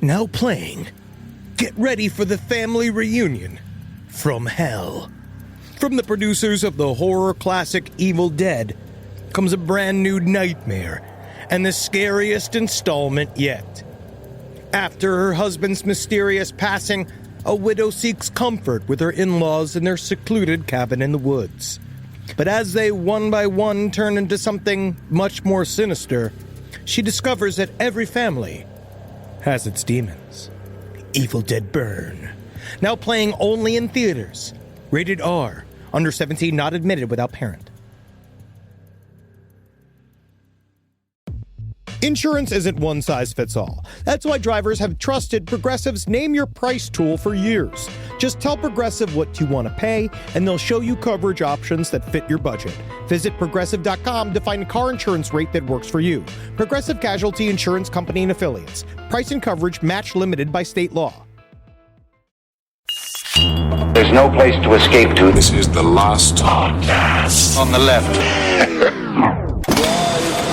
Now playing. Get ready for the family reunion from hell. From the producers of the horror classic Evil Dead comes a brand new nightmare and the scariest installment yet. After her husband's mysterious passing, a widow seeks comfort with her in-laws in their secluded cabin in the woods. But as they one by one turn into something much more sinister, she discovers that every family has its demons. Evil Dead Burn. Now playing only in theaters. Rated R. Under 17, not admitted without parent. Insurance isn't one size fits all. That's why drivers have trusted Progressive's Name Your Price tool for years. Just tell Progressive what you want to pay, and they'll show you coverage options that fit your budget. Visit Progressive.com to find a car insurance rate that works for you. Progressive Casualty Insurance Company and Affiliates. Price and coverage match limited by state law. There's no place to escape to. This is the last podcast. On the left.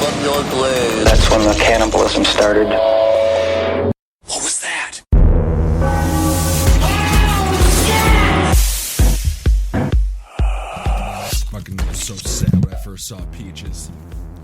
From your blade. That's when the cannibalism started. What was that? Fucking was so sad when I first saw Peaches.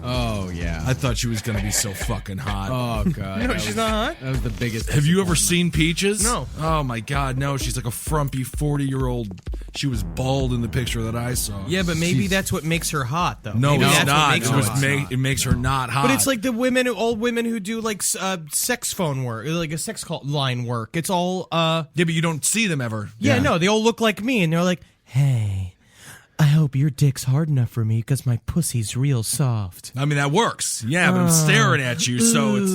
Oh, yeah. I thought she was going to be so fucking hot. Oh, God. No, she's not hot. That was the biggest. Have you ever seen Peaches? No. Oh, my God, no. She's like a frumpy 40-year-old. She was bald in the picture that I saw. Yeah, but maybe that's what makes her hot, though. No, maybe it's that's not. what makes her hot. It makes her not hot. But it's like the women, old women who do like sex phone work, like a sex call line work. It's all. Yeah, but you don't see them ever. Yeah, no, they all look like me, and they're like, "Hey, I hope your dick's hard enough for me because my pussy's real soft." I mean, that works. Yeah, but I'm staring at you, so it's.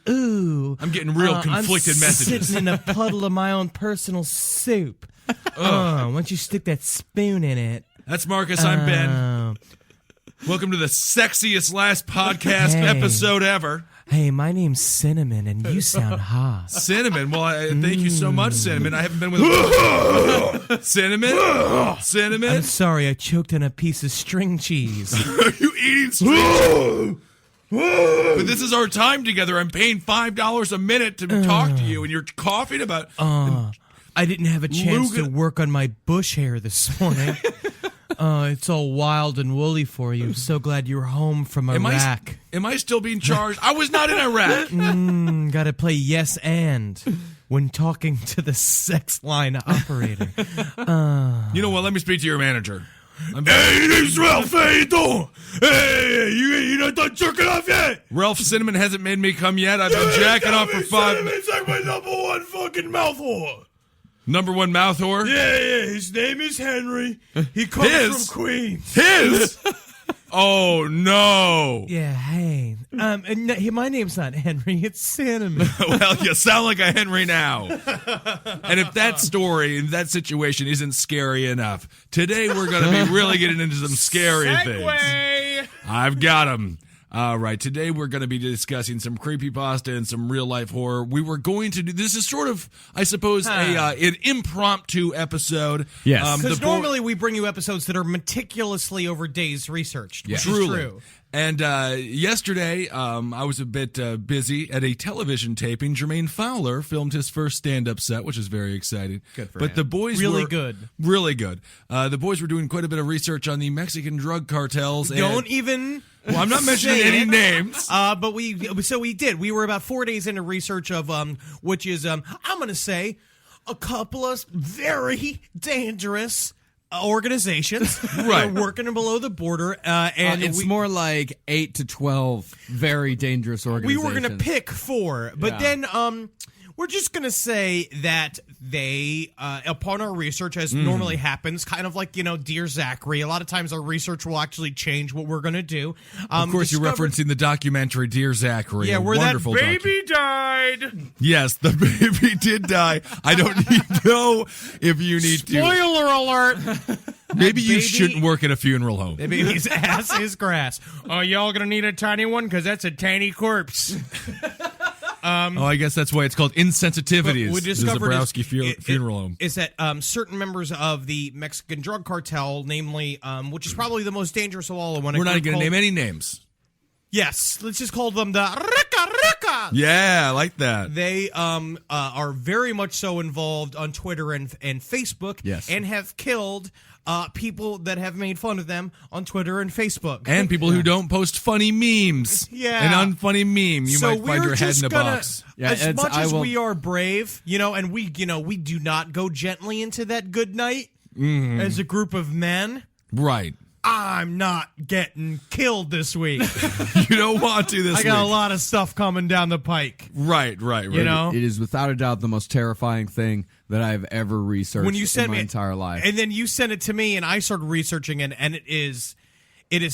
Ooh. I'm getting real conflicted I'm messages. Sitting in a puddle of my own personal soup. Why don't you stick that spoon in it? That's Marcus. I'm Ben. Welcome to the sexiest last podcast episode ever. Hey, my name's Cinnamon, and you sound hot. Cinnamon. Well, thank you so much, Cinnamon. I haven't been with a Cinnamon. Cinnamon. I'm sorry, I choked on a piece of string cheese. Are you eating string? But this is our time together. I'm paying $5 a minute to talk to you, and you're coughing about. I didn't have a chance to work on my bush hair this morning. It's all wild and woolly for you. So glad you're home from Iraq. Am I still being charged? I was not in Iraq. Gotta play yes and when talking to the sex line operator. You know what? Let me speak to your manager. Hey, this is Ralph. How you doing? Hey, you not done jerking off yet? Ralph Cinnamon hasn't made me come yet. I've been jacking off for 5 minutes. It's like my number one fucking mouth whore. Number one mouth whore? Yeah. His name is Henry. He comes from Queens. His? Oh, no. Yeah, hey. My name's not Henry, it's Cinnamon. Well, you sound like a Henry now. And if that story and that situation isn't scary enough, today we're going to be really getting into some scary things. I've got them. All right, today we're going to be discussing some creepypasta and some real-life horror. We were going to do, this is sort of, I suppose, an impromptu episode. Yes. Because normally we bring you episodes that are meticulously over days researched. Yeah. Truly. True. And yesterday, I was a bit busy at a television taping. Jermaine Fowler filmed his first stand-up set, which is very exciting. Good for him. The boys really were good. Really good. The boys were doing quite a bit of research on the Mexican drug cartels. Don't even... Well, I'm not mentioning any names. But we did. We were about 4 days into research of, which is, I'm going to say, a couple of very dangerous organizations right. working below the border. And it's more like 8 to 12 very dangerous organizations. We were going to pick 4, but then we're just going to say that they, upon our research, as normally happens, kind of like, Dear Zachary, a lot of times our research will actually change what we're going to do. Of course, you're referencing the documentary Dear Zachary. Yeah, where wonderful that baby died. Yes, the baby did die. I don't know if you need to. Spoiler alert. Maybe you shouldn't work at a funeral home. The baby's ass is grass. Oh, y'all going to need a tiny one? Because that's a tiny corpse. I guess that's why it's called Insensitivities. We discovered the Zabrowski funeral home. Is that certain members of the Mexican drug cartel, namely, which is probably the most dangerous of all of them. We're not going to name any names. Yes, let's just call them the Rica creepypasta. Yeah, I like that. They are very much so involved on Twitter and Facebook, Yes. and have killed people that have made fun of them on Twitter and Facebook. And people who don't post funny memes. Yeah. An unfunny meme, you might find your head in a box. Yeah, as much I as will- we are brave, and we do not go gently into that good night as a group of men. Right. I'm not getting killed this week. You don't want to this I got a week. lot of stuff coming down the pike. Right. You know? It is without a doubt the most terrifying thing that I've ever researched When you sent in my me entire life. and then you sent it to me, and I started researching it, and it is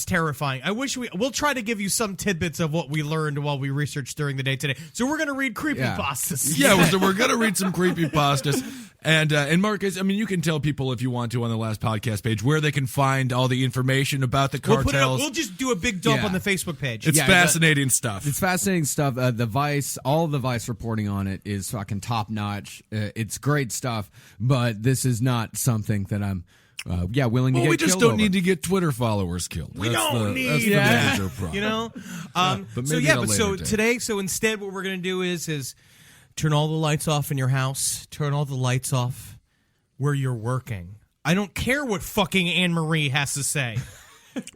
terrifying. I wish we'll try to give you some tidbits of what we learned while we researched during the day today. So we're gonna read creepypastas. Yeah, so we're gonna read some creepypastas, and Marcus, I mean, you can tell people if you want to on the last podcast page where they can find all the information about the We'll put it up. cartels. We'll just do a big dump Yeah. on the Facebook page. It's Yeah, fascinating stuff. It's fascinating stuff. The Vice, all of the Vice reporting on it is fucking top notch. It's great stuff, but this is not something that I'm, willing to Well, get we just killed don't over. need to get Twitter followers killed. We That's don't the, need that's the that. major problem. You know? but So maybe yeah, at a but later so date. today, so instead what we're gonna do is turn all the lights off in your house. Turn all the lights off where you're working. I don't care what fucking Anne-Marie has to say.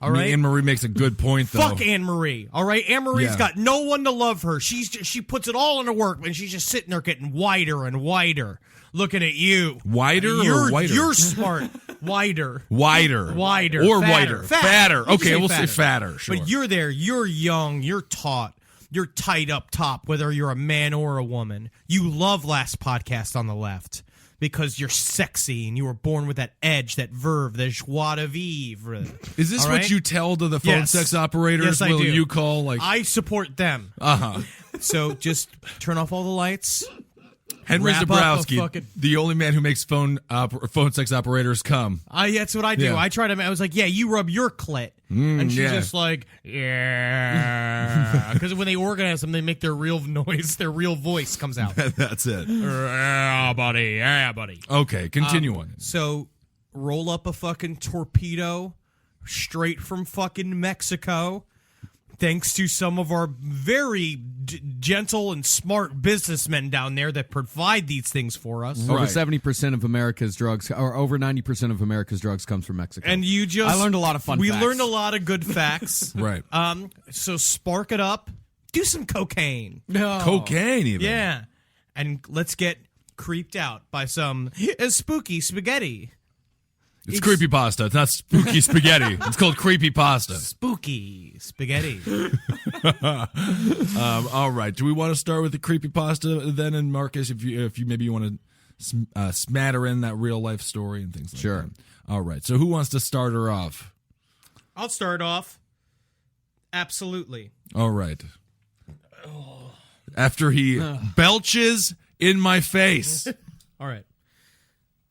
All right? Anne-Marie makes a good point, though. Fuck Anne-Marie. All right? Anne-Marie's Yeah. got no one to love her. She puts it all into work, and she's just sitting there getting whiter and whiter, looking at you. Wider You're, or whiter? You're smart. Wider. Wider. Wider. Or Fatter. whiter. Fatter. We'll Okay, say we'll fatter. say fatter. Sure. But you're there. You're young. You're taut. You're tight up top, whether you're a man or a woman. You love Last Podcast on the Left because you're sexy and you were born with that edge, that verve, the joie de vivre. Is this All what right? you tell to the phone Yes. sex operators? Yes, I Will do. you call like I support them. uh-huh. So just turn off all the lights. Henry Wrap up a Zabrowski, fucking- the only man who makes phone sex operators come. That's what I do. Yeah. I try to. I was like, yeah, you rub your clit, and she's yeah. just like, yeah, because when they organize them, they make their real noise, their real voice comes out. That's it. Yeah, buddy. Yeah, buddy. Okay, continue on. So roll up a fucking torpedo straight from fucking Mexico. Thanks to some of our very gentle and smart businessmen down there that provide these things for us. Over Right. 70% of America's drugs, or over 90% of America's drugs, comes from Mexico. And you just... I learned a lot of fun We facts. learned a lot of good facts. Right. So spark it up. Do some cocaine. Cocaine, even. Yeah. And let's get creeped out by some spooky spaghetti. It's creepypasta. It's not spooky spaghetti. It's called creepypasta. Spooky spaghetti. All right. Do we want to start with the creepypasta then? And Marcus, if you maybe you want to smatter in that real life story and things like Sure. that. All right. So who wants to start her off? I'll start off. Absolutely. All right. After he belches in my face. All right.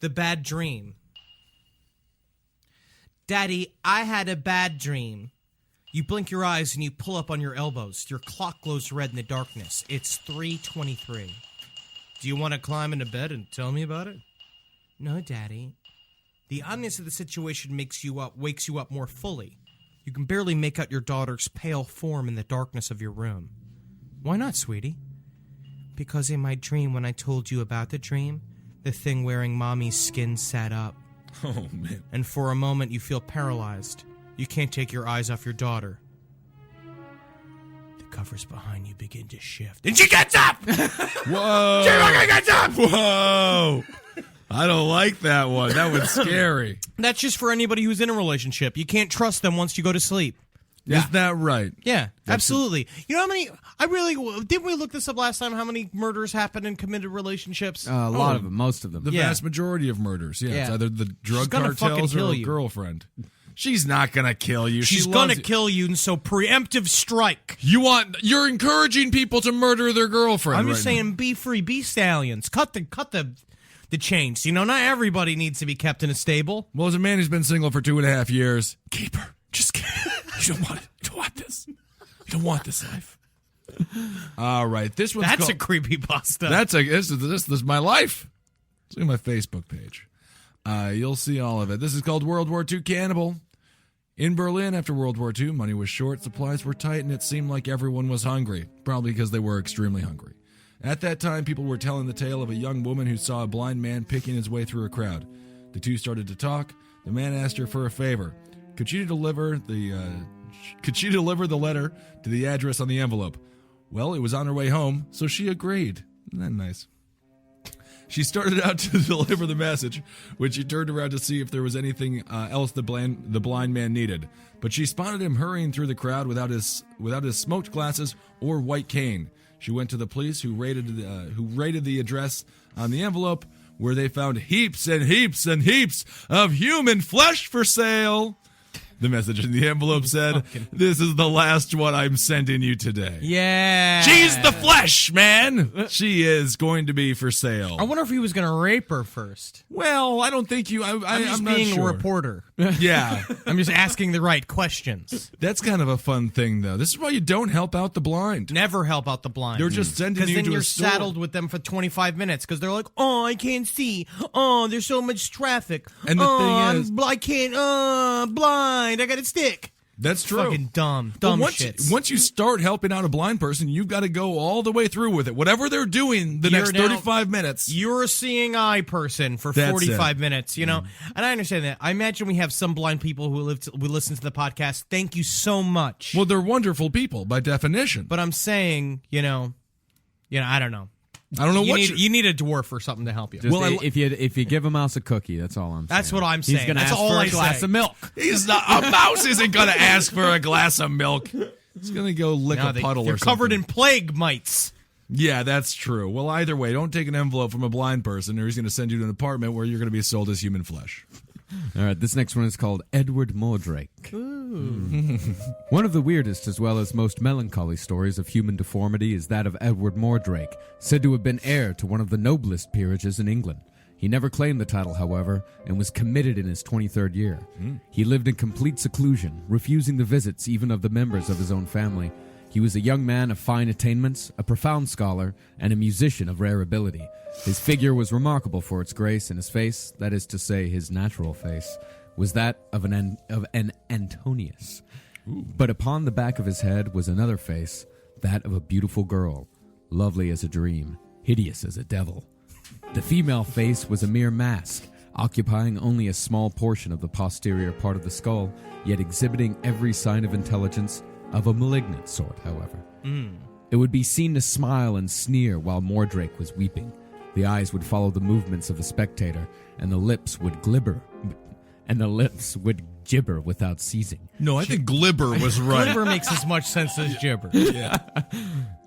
The bad dream. Daddy, I had a bad dream. You blink your eyes and you pull up on your elbows. Your clock glows red in the darkness. It's 3:23. Do you want to climb into bed and tell me about it? No, Daddy. The oddness of the situation wakes you up more fully. You can barely make out your daughter's pale form in the darkness of your room. Why not, sweetie? Because in my dream, when I told you about the dream, the thing wearing mommy's skin sat up. Oh, man. And for a moment, you feel paralyzed. You can't take your eyes off your daughter. The covers behind you begin to shift. And she gets up! Whoa. She fucking gets up! Whoa. I don't like that one. That was scary. That's just for anybody who's in a relationship. You can't trust them once you go to sleep. Is that right? Yeah, absolutely. You know how many... didn't we look this up last time, how many murders happen in committed relationships? a lot of them, most of them. The Yeah. vast majority of murders. Yeah. It's Yeah. either the drug gonna fucking cartels or kill a you. girlfriend. She's not going to kill you. She's She gonna loves you. kill you, and so preemptive strike. You're encouraging people to murder their girlfriend. I'm just right now. saying, be free, be stallions. Cut the chains. You know, not everybody needs to be kept in a stable. Well, as a man who's been single for 2.5 years, keep her. Just keep her. You don't want it. You don't want this. You don't want this life. All right, this one's That's called, a creepypasta. this is my life. Look at my Facebook page. You'll see all of it. This is called World War II Cannibal. In Berlin after World War II, money was short, supplies were tight, and it seemed like everyone was hungry, probably because they were extremely hungry. At that time, people were telling the tale of a young woman who saw a blind man picking his way through a crowd. The two started to talk. The man asked her for a favor. Could she deliver the letter to the address on the envelope? Well, it was on her way home, so she agreed. Isn't that nice? She started out to deliver the message when she turned around to see if there was anything else the blind man needed. But she spotted him hurrying through the crowd without his smoked glasses or white cane. She went to the police, who raided the address on the envelope, where they found heaps and heaps and heaps of human flesh for sale. The message in the envelope said, "This is the last one I'm sending you today." Yeah. She's the flesh, man. She is going to be for sale. I wonder if he was going to rape her first. Well, I don't think you... I'm just not being sure. a reporter. Yeah. I'm just asking the right questions. That's kind of a fun thing, though. This is why you don't help out the blind. Never help out the blind. They're just sending you to a store. Because then you're saddled with them for 25 minutes because they're like, oh, I can't see. Oh, there's so much traffic. And the thing is... I can't, blind. I got a stick. That's true. Fucking dumb shit. Once you start helping out a blind person, you've got to go all the way through with it. Whatever they're doing the next 35 minutes. You're a seeing eye person for 45 minutes, you know? And I understand that. I imagine we have some blind people who listen to the podcast. Thank you so much. Well, they're wonderful people by definition. But I'm saying, I don't know. I don't know you need a dwarf or something to help you. If you give a mouse a cookie, that's all I'm saying. That's what I'm saying. He's going to That's ask all for I a glass say. of milk. He's not. A mouse isn't going to ask for a glass of milk. He's going to go lick a puddle or They're something. covered in plague mites. Yeah, that's true. Well, either way, don't take an envelope from a blind person, or he's going to send you to an apartment where you're going to be sold as human flesh. All right, this next one is called Edward Mordrake. One of the weirdest as well as most melancholy stories of human deformity is that of Edward Mordrake, said to have been heir to one of the noblest peerages in England. He never claimed the title, however, and was committed in his 23rd year. He lived in complete seclusion, refusing the visits even of the members of his own family. He was a young man of fine attainments, a profound scholar, and a musician of rare ability. His figure was remarkable for its grace, and his face, that is to say, his natural face, was that of an Antonius. But upon the back of his head was another face, that of a beautiful girl, lovely as a dream, hideous as a devil. The female face was a mere mask, occupying only a small portion of the posterior part of the skull, yet exhibiting every sign of intelligence, of a malignant sort, however. It would be seen to smile and sneer while Mordrake was weeping. The eyes would follow the movements of the spectator, and the lips would gibber without ceasing. No, I think glibber was right. Glibber makes as much sense as gibber. Yeah.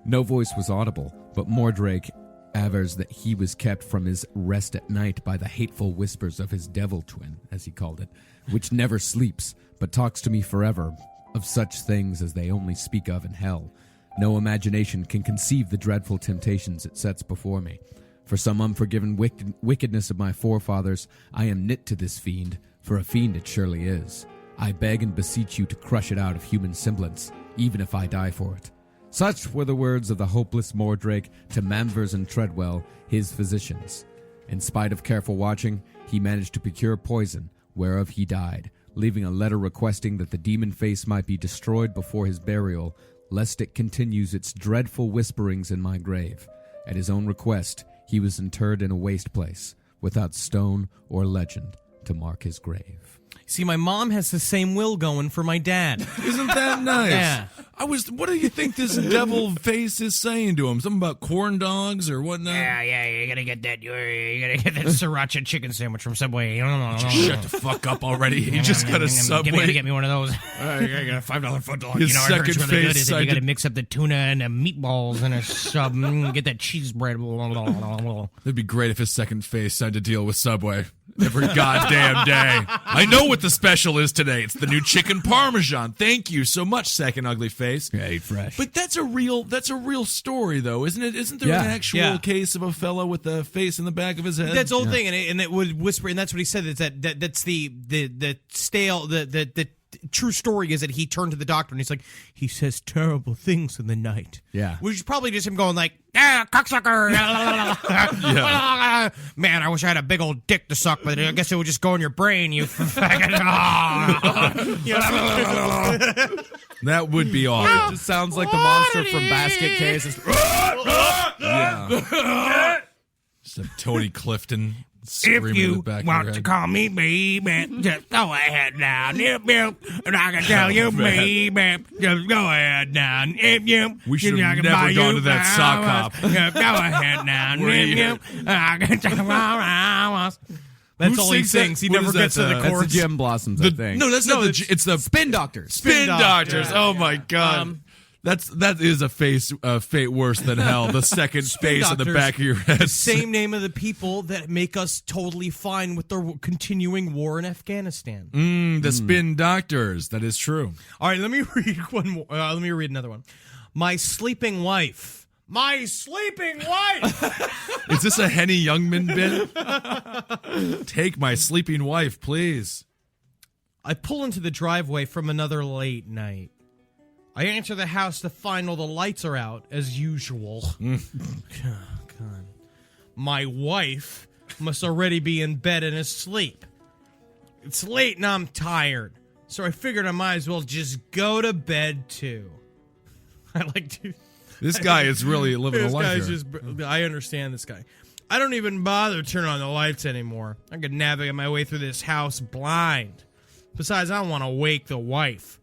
No voice was audible, but Mordrake avers that he was kept from his rest at night by the hateful whispers of his devil twin, as he called it, which never sleeps, but talks to me forever of such things as they only speak of in hell. No imagination can conceive the dreadful temptations it sets before me. For some unforgiven wickedness of my forefathers, I am knit to this fiend, for a fiend it surely is. I beg and beseech you to crush it out of human semblance, even if I die for it. Such were the words of the hopeless Mordrake to Manvers and Treadwell, his physicians. In spite of careful watching, he managed to procure poison, whereof he died, leaving a letter requesting that the demon face might be destroyed before his burial, lest it continues its dreadful whisperings in my grave. At his own request, he was interred in a waste place, without stone or legend to mark his grave. See, my mom has the same will going for my dad. Isn't that nice? Yeah. What do you think this devil face is saying to him? Something about corn dogs or whatnot? Yeah, you're gonna get that. You're gonna get that sriracha chicken sandwich from Subway. Shut the fuck up already. You just got a Subway. Get me one of those. I got a $5 foot dog. His I heard it's second really good. face Is that you side got to mix up the tuna and the meatballs and a sub. Get that cheese bread. It'd be great if his second face had to deal with Subway every goddamn day. I know what the special is today. It's the new chicken parmesan. Thank you so much, second ugly face. Yeah, fresh. But that's a real story, though, isn't it? Isn't there an actual case of a fellow with a face in the back of his head? That's the whole thing, and it would whisper, and that's what he said. Is that's the stale true story is that he turned to the doctor and he's like, he says terrible things in the night. Yeah. Which is probably just him going like, cocksucker. Man, I wish I had a big old dick to suck, but I guess it would just go in your brain, you faggot. That would be awful. It just sounds like the monster from Basket Case. Yeah. Just have Tony Clifton screaming in the back of your head. Call me baby, just go ahead now. And I can tell you, baby, just go ahead now. We should have never gone to that sock hop. Go ahead now. That's all he sings. He never gets to the That's the chorus. Jim Blossoms, I think. No, that's not it's the Spin Doctors. Spin Doctors. Oh my God. That is a fate worse than hell. The second space on the back of your head. Same name of the people that make us totally fine with the continuing war in Afghanistan. The Spin Doctors. That is true. All right, let me read one more. Let me read another one. My sleeping wife. My sleeping wife. Is this a Henny Youngman bit? Take my sleeping wife, please. I pull into the driveway from another late night. I enter the house to find all the lights are out, as usual. God. My wife must already be in bed and asleep. It's late and I'm tired, so I figured I might as well just go to bed too. I like to... This guy is really living a life here. I understand this guy. I don't even bother turning on the lights anymore. I could navigate my way through this house blind. Besides, I don't want to wake the wife.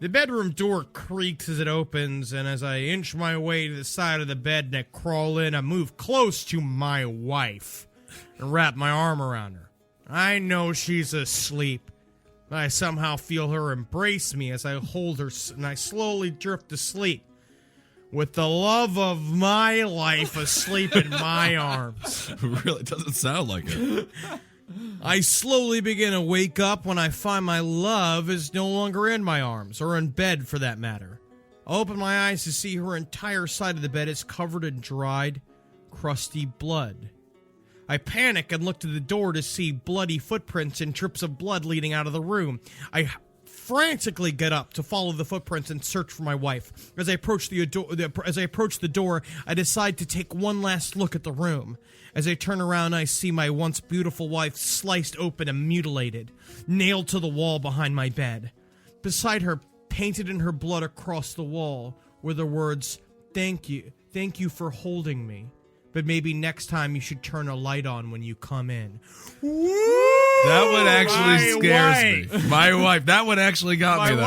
The bedroom door creaks as it opens, and as I inch my way to the side of the bed and I crawl in, I move close to my wife and wrap my arm around her. I know she's asleep, but I somehow feel her embrace me as I hold her, and I slowly drift to sleep, with the love of my life asleep in my arms. It really doesn't sound like it. I slowly begin to wake up when I find my love is no longer in my arms, or in bed for that matter. I open my eyes to see her entire side of the bed is covered in dried, crusty blood. I panic and look to the door to see bloody footprints and drips of blood leading out of the room. I frantically get up to follow the footprints and search for my wife. As I approach the door, I decide to take one last look at the room. As I turn around, I see my once beautiful wife sliced open and mutilated, nailed to the wall behind my bed. Beside her, painted in her blood across the wall, were the words, thank you for holding me. But maybe next time you should turn a light on when you come in. That one actually scares me. My wife. That one actually got me, though.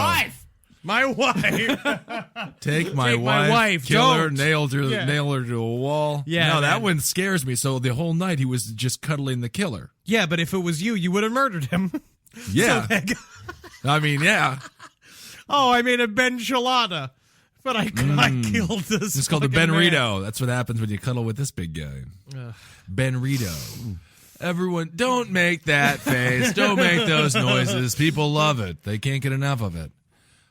My wife. Take my wife. Kill her. Nail her to a wall. Yeah, no, that man. one scares me. So the whole night he was just cuddling the killer. Yeah, but if it was you, you would have murdered him. Yeah. I mean, yeah. Oh, I made a Ben Chilada. But I killed this. It's called the fucking Ben man. Rito. That's what happens when you cuddle with this big guy. Ben Rito. Everyone, don't make that face. Don't make those noises. People love it. They can't get enough of it.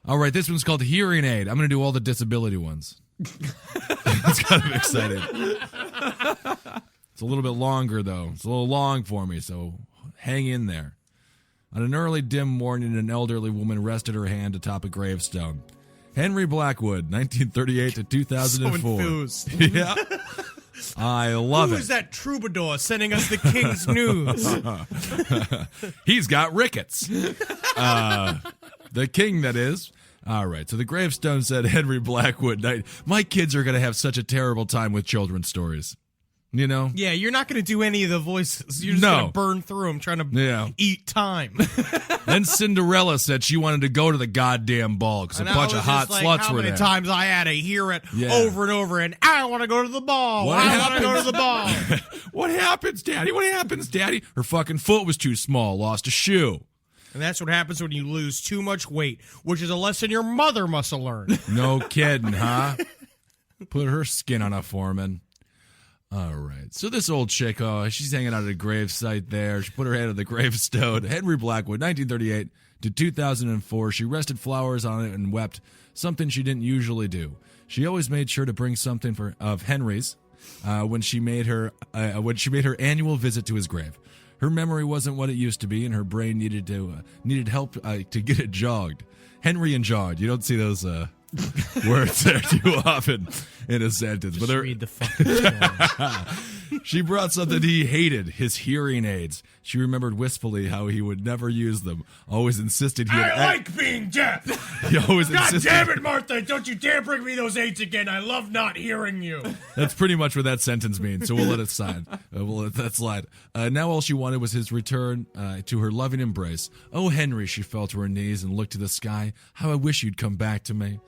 All right, this one's called Hearing Aid. I'm going to do all the disability ones. It's kind of exciting. It's a little bit longer, though. It's a little long for me, so hang in there. On an early, dim morning, an elderly woman rested her hand atop a gravestone. Henry Blackwood, 1938 to 2004. So enthused. Yeah. I love Who it. is that troubadour sending us the King's news? He's got rickets. The king, that is. All right, so the gravestone said Henry Blackwood. My kids are going to have such a terrible time with children's stories. You know? Yeah, you're not going to do any of the voices. You're just going to burn through them trying to eat time. Then Cinderella said she wanted to go to the goddamn ball because a bunch of hot sluts were there. How many times I had to hear it over and over, and I want to go to the ball. I want to go to the ball. What happens, Daddy? What happens, Daddy? Her fucking foot was too small, lost a shoe. And that's what happens when you lose too much weight, which is a lesson your mother must have learned. No kidding, huh? Put her skin on a foreman. All right. So this old chick, she's hanging out at a gravesite there. She put her head on the gravestone. Henry Blackwood, 1938 to 2004. She rested flowers on it and wept, something she didn't usually do. She always made sure to bring something of Henry's when she made her annual visit to his grave. Her memory wasn't what it used to be, and her brain needed help to get it jogged. Henry and jogged. You don't see those words there too often in a sentence. Just but read the fucking story. She brought something he hated, his hearing aids. She remembered wistfully how he would never use them. Always insisted he had... I like being deaf. He always God insisted... damn it, Martha! Don't you dare bring me those aids again. I love not hearing you. That's pretty much what that sentence means, so we'll let it slide. We'll let that slide. Now all she wanted was his return to her loving embrace. Oh, Henry, she fell to her knees and looked to the sky. How I wish you'd come back to me.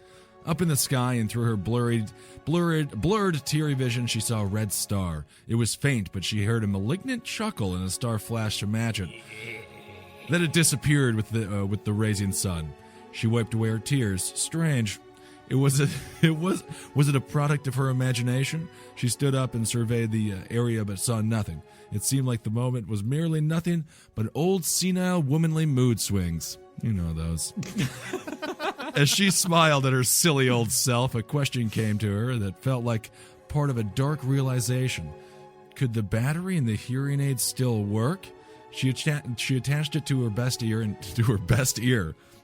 Up in the sky and through her blurred, teary vision, she saw a red star. It was faint, but she heard a malignant chuckle, and the star flashed to match it. Then it disappeared with the rising sun. She wiped away her tears. Strange. Was it a product of her imagination? She stood up and surveyed the area, but saw nothing. It seemed like the moment was merely nothing but old, senile, womanly mood swings. You know those. As she smiled at her silly old self, a question came to her that felt like part of a dark realization. Could the battery in the hearing aid still work? She attached it to her best ear attached it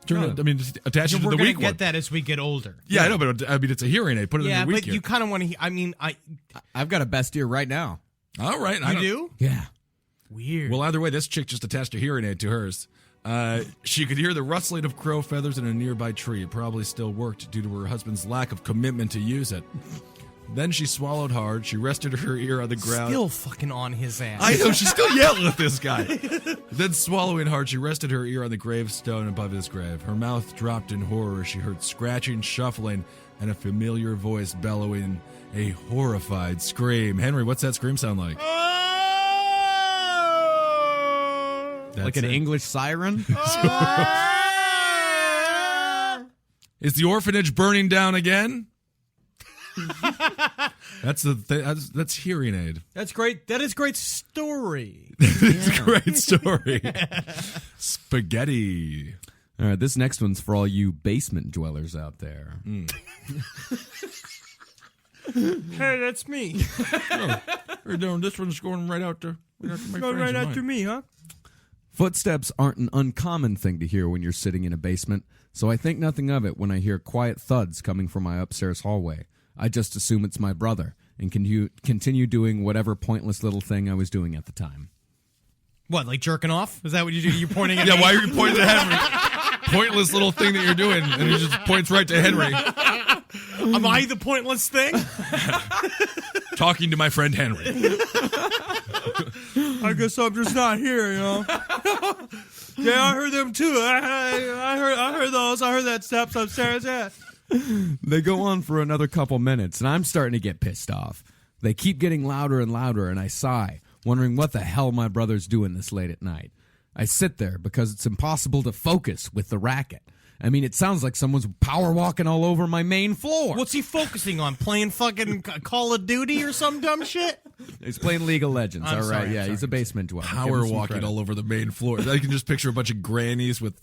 to the weak one. We're going to get that as we get older. Yeah, I know, but it's a hearing aid. Put it in the weak ear. Yeah, but you kind of want to... I've got a best ear right now. All right. You do? Yeah. Weird. Well, either way, this chick just attached a hearing aid to hers. She could hear the rustling of crow feathers in a nearby tree. It probably still worked due to her husband's lack of commitment to use it. Then she swallowed hard. She rested her ear on the ground. Still fucking on his ass. I know, she's still yelling at this guy. Then swallowing hard, she rested her ear on the gravestone above his grave. Her mouth dropped in horror. She heard scratching, shuffling, and a familiar voice bellowing a horrified scream. Henry, what's that scream sound like? Like an English siren? Is the orphanage burning down again? That's hearing aid. That's great. That is great story. It's a great story. Spaghetti. All right, this next one's for all you basement dwellers out there. Hey, that's me. This one's going right out to Going right after me, huh? Footsteps aren't an uncommon thing to hear when you're sitting in a basement, so I think nothing of it when I hear quiet thuds coming from my upstairs hallway. I just assume it's my brother and continue doing whatever pointless little thing I was doing at the time. What, like jerking off? Is that what you do? You're pointing at Yeah, me? why are you pointing at Henry? Pointless little thing that you're doing, and he just points right to Henry. Am I the pointless thing? Talking to my friend Henry. I guess I'm just not here, you know. Yeah, I heard them too. I heard those. I heard that steps upstairs. Yeah. They go on for another couple minutes, and I'm starting to get pissed off. They keep getting louder and louder, and I sigh, wondering what the hell my brother's doing this late at night. I sit there because it's impossible to focus with the racket. I mean, it sounds like someone's power walking all over my main floor. What's he focusing on? Playing fucking Call of Duty or some dumb shit? He's playing League of Legends. I'm all right, sorry, yeah, I'm he's a basement dweller. Power walking all over the main floor. I can just picture a bunch of grannies with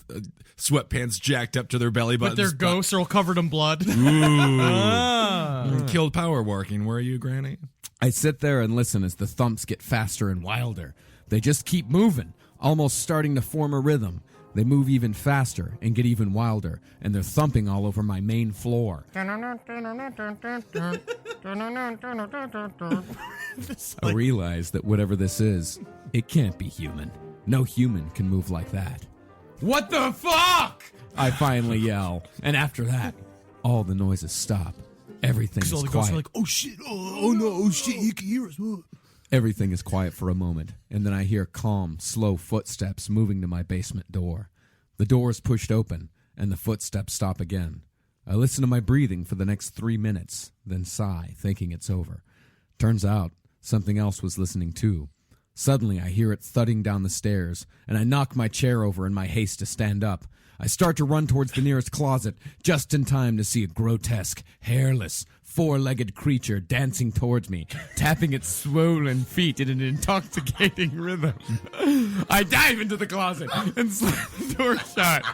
sweatpants jacked up to their belly buttons. But their ghosts are all covered in blood. Ooh. Killed power walking. Where are you, Granny? I sit there and listen as the thumps get faster and wilder. They just keep moving, almost starting to form a rhythm. They move even faster and get even wilder, and they're thumping all over my main floor. I realize that whatever this is, it can't be human. No human can move like that. What the fuck? I finally yell, and after that, all the noises stop. Everything is quiet. Like, oh shit, oh no, oh shit, he can hear us. Everything is quiet for a moment, and then I hear calm, slow footsteps moving to my basement door. The door is pushed open, and the footsteps stop again. I listen to my breathing for the next 3 minutes, then sigh, thinking it's over. Turns out, something else was listening too. Suddenly, I hear it thudding down the stairs, and I knock my chair over in my haste to stand up. I start to run towards the nearest closet, just in time to see a grotesque, hairless, four-legged creature dancing towards me, tapping its swollen feet in an intoxicating rhythm. I dive into the closet and slam the door shut.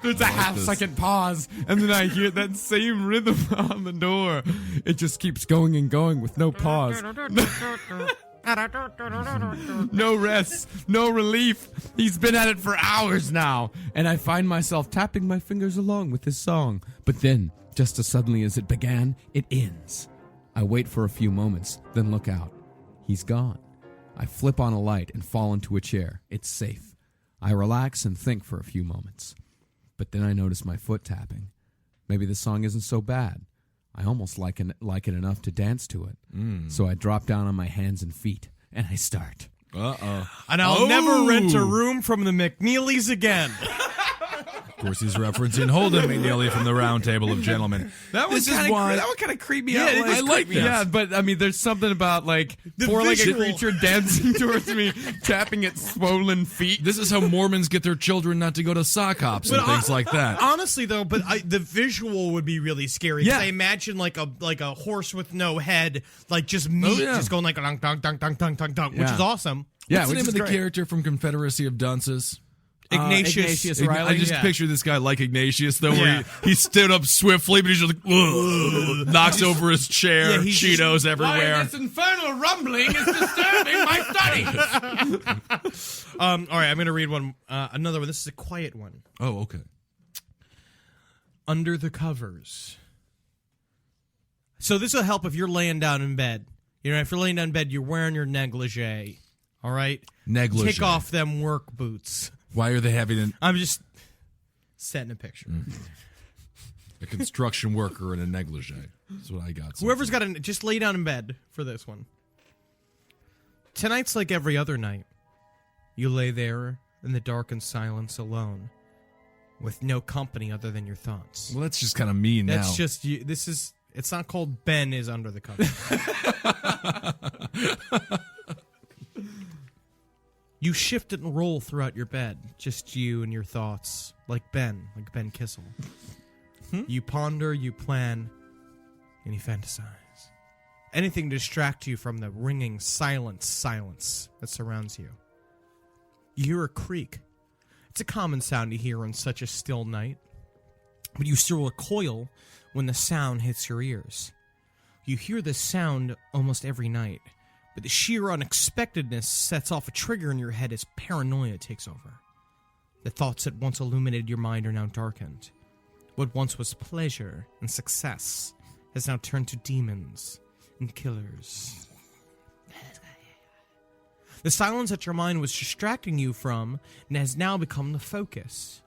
There's a half-second pause, and then I hear that same rhythm on the door. It just keeps going and going with no pause. No rest, no relief. He's been at it for hours now. And I find myself tapping my fingers along with his song. But then, just as suddenly as it began, it ends. I wait for a few moments, then look out. He's gone. I flip on a light and fall into a chair. It's safe. I relax and think for a few moments. But then I notice my foot tapping. Maybe the song isn't so bad. I almost like it enough to dance to it. So I drop down on my hands and feet, and I start. Uh-oh. And I'll never rent a room from the McNeelys again. Of course, he's referencing Holden McNeely from the Round Table of Gentlemen. That was kind of creep me out. I like this. Yeah, but I mean, there's something about like four-legged creature dancing towards me, tapping its swollen feet. This is how Mormons get their children not to go to sock hops and things like that. Honestly, though, the visual would be really scary. Yeah. I imagine like a horse with no head, like just meat, just going like dunk, dunk, dunk, dunk, dunk, dunk, dunk, which is awesome. What's the name of the character from Confederacy of Dunces? Ignatius I Riley. just picture this guy like Ignatius, though, where he stood up swiftly, but he's just like, knocks over his chair, Cheetos everywhere. This infernal rumbling is disturbing my studies. All right, I'm going to read one, another one. This is a quiet one. Oh, okay. Under the covers. So this will help if you're laying down in bed. You know, if you're laying down in bed, you're wearing your negligee. All right? Negligee. Kick off them work boots. Why are they having I'm just setting a picture. a construction worker in a negligee? That's what I got. Whoever's got just lay down in bed for this one. Tonight's like every other night. You lay there in the dark and silence alone, with no company other than your thoughts. Well, that's just kind of mean now. That's just you. It's not called Ben is under the cover. You shift and roll throughout your bed, just you and your thoughts, like Ben Kissel. You ponder, you plan, and you fantasize. Anything to distract you from the ringing silence that surrounds you. You hear a creak. It's a common sound to hear on such a still night, but you still recoil when the sound hits your ears. You hear this sound almost every night, but the sheer unexpectedness sets off a trigger in your head as paranoia takes over. The thoughts that once illuminated your mind are now darkened. What once was pleasure and success has now turned to demons and killers. The silence that your mind was distracting you from has now become the focus.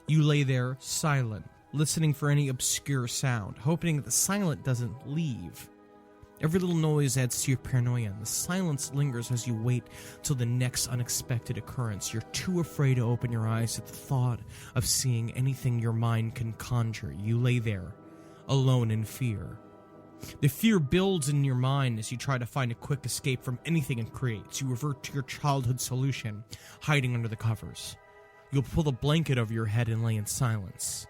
You lay there silent, listening for any obscure sound, hoping that the silence doesn't leave. Every little noise adds to your paranoia, and the silence lingers as you wait till the next unexpected occurrence. You're too afraid to open your eyes at the thought of seeing anything your mind can conjure. You lay there, alone in fear. The fear builds in your mind as you try to find a quick escape from anything it creates. You revert to your childhood solution, hiding under the covers. You'll pull the blanket over your head and lay in silence.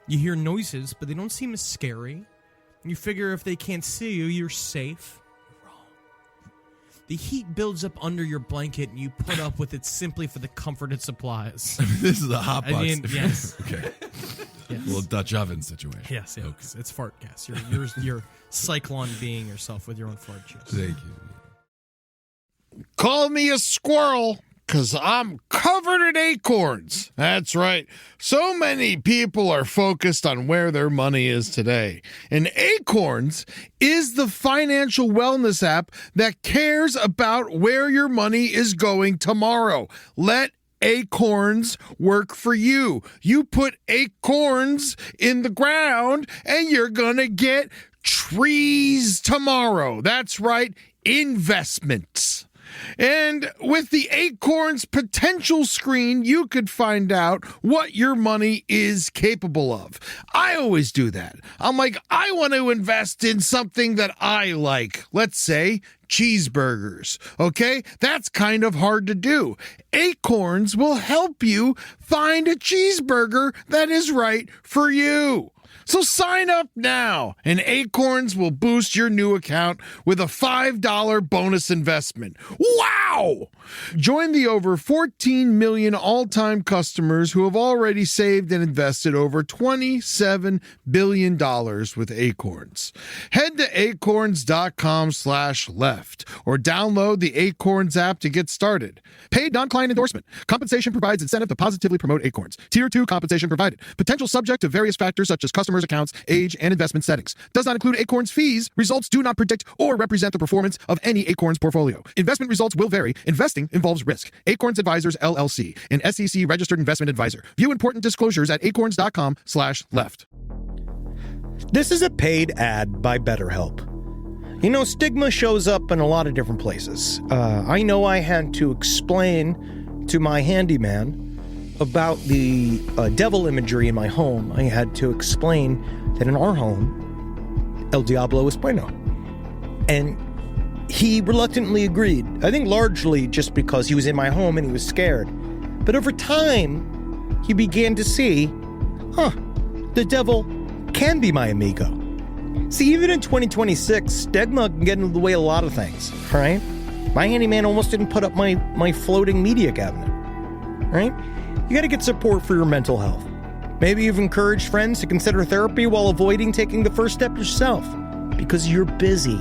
You hear noises, but they don't seem as scary. You figure if they can't see you, you're safe. You're wrong. The heat builds up under your blanket, and you put up with it simply for the comfort it supplies. This is a hot box. I mean, yes. Okay. Yes. A little Dutch oven situation. Yes, yes. Okay. It's fart gas. You're cyclone being yourself with your own fart juice. Thank you. Call me a squirrel, 'cause I'm covered in acorns. That's right. So many people are focused on where their money is today. And Acorns is the financial wellness app that cares about where your money is going tomorrow. Let Acorns work for you. You put acorns in the ground and you're gonna get trees tomorrow. That's right, investments. And with the Acorns potential screen, you could find out what your money is capable of. I always do that. I'm like, I want to invest in something that I like. Let's say cheeseburgers. Okay? That's kind of hard to do. Acorns will help you find a cheeseburger that is right for you. So sign up now, and Acorns will boost your new account with a $5 bonus investment. Wow! Join the over 14 million all-time customers who have already saved and invested over $27 billion with Acorns. Head to acorns.com/left or download the Acorns app to get started. Paid non-client endorsement. Compensation provides incentive to positively promote Acorns. Tier 2 compensation provided. Potential subject to various factors such as customers' accounts, age, and investment settings. Does not include Acorns fees. Results do not predict or represent the performance of any Acorns portfolio. Investment results will vary. Investing involves risk. Acorns Advisors, LLC, an SEC registered investment advisor. View important disclosures at acorns.com/left. This is a paid ad by BetterHelp. You know, stigma shows up in a lot of different places. I know I had to explain to my handyman about the devil imagery in my home. I had to explain that in our home, El Diablo es bueno. And he reluctantly agreed. I think largely just because he was in my home and he was scared. But over time, he began to see, the devil can be my amigo. See, even in 2026, stigma can get in the way of a lot of things, right? My handyman almost didn't put up my floating media cabinet, right? You got to get support for your mental health. Maybe you've encouraged friends to consider therapy while avoiding taking the first step yourself because you're busy,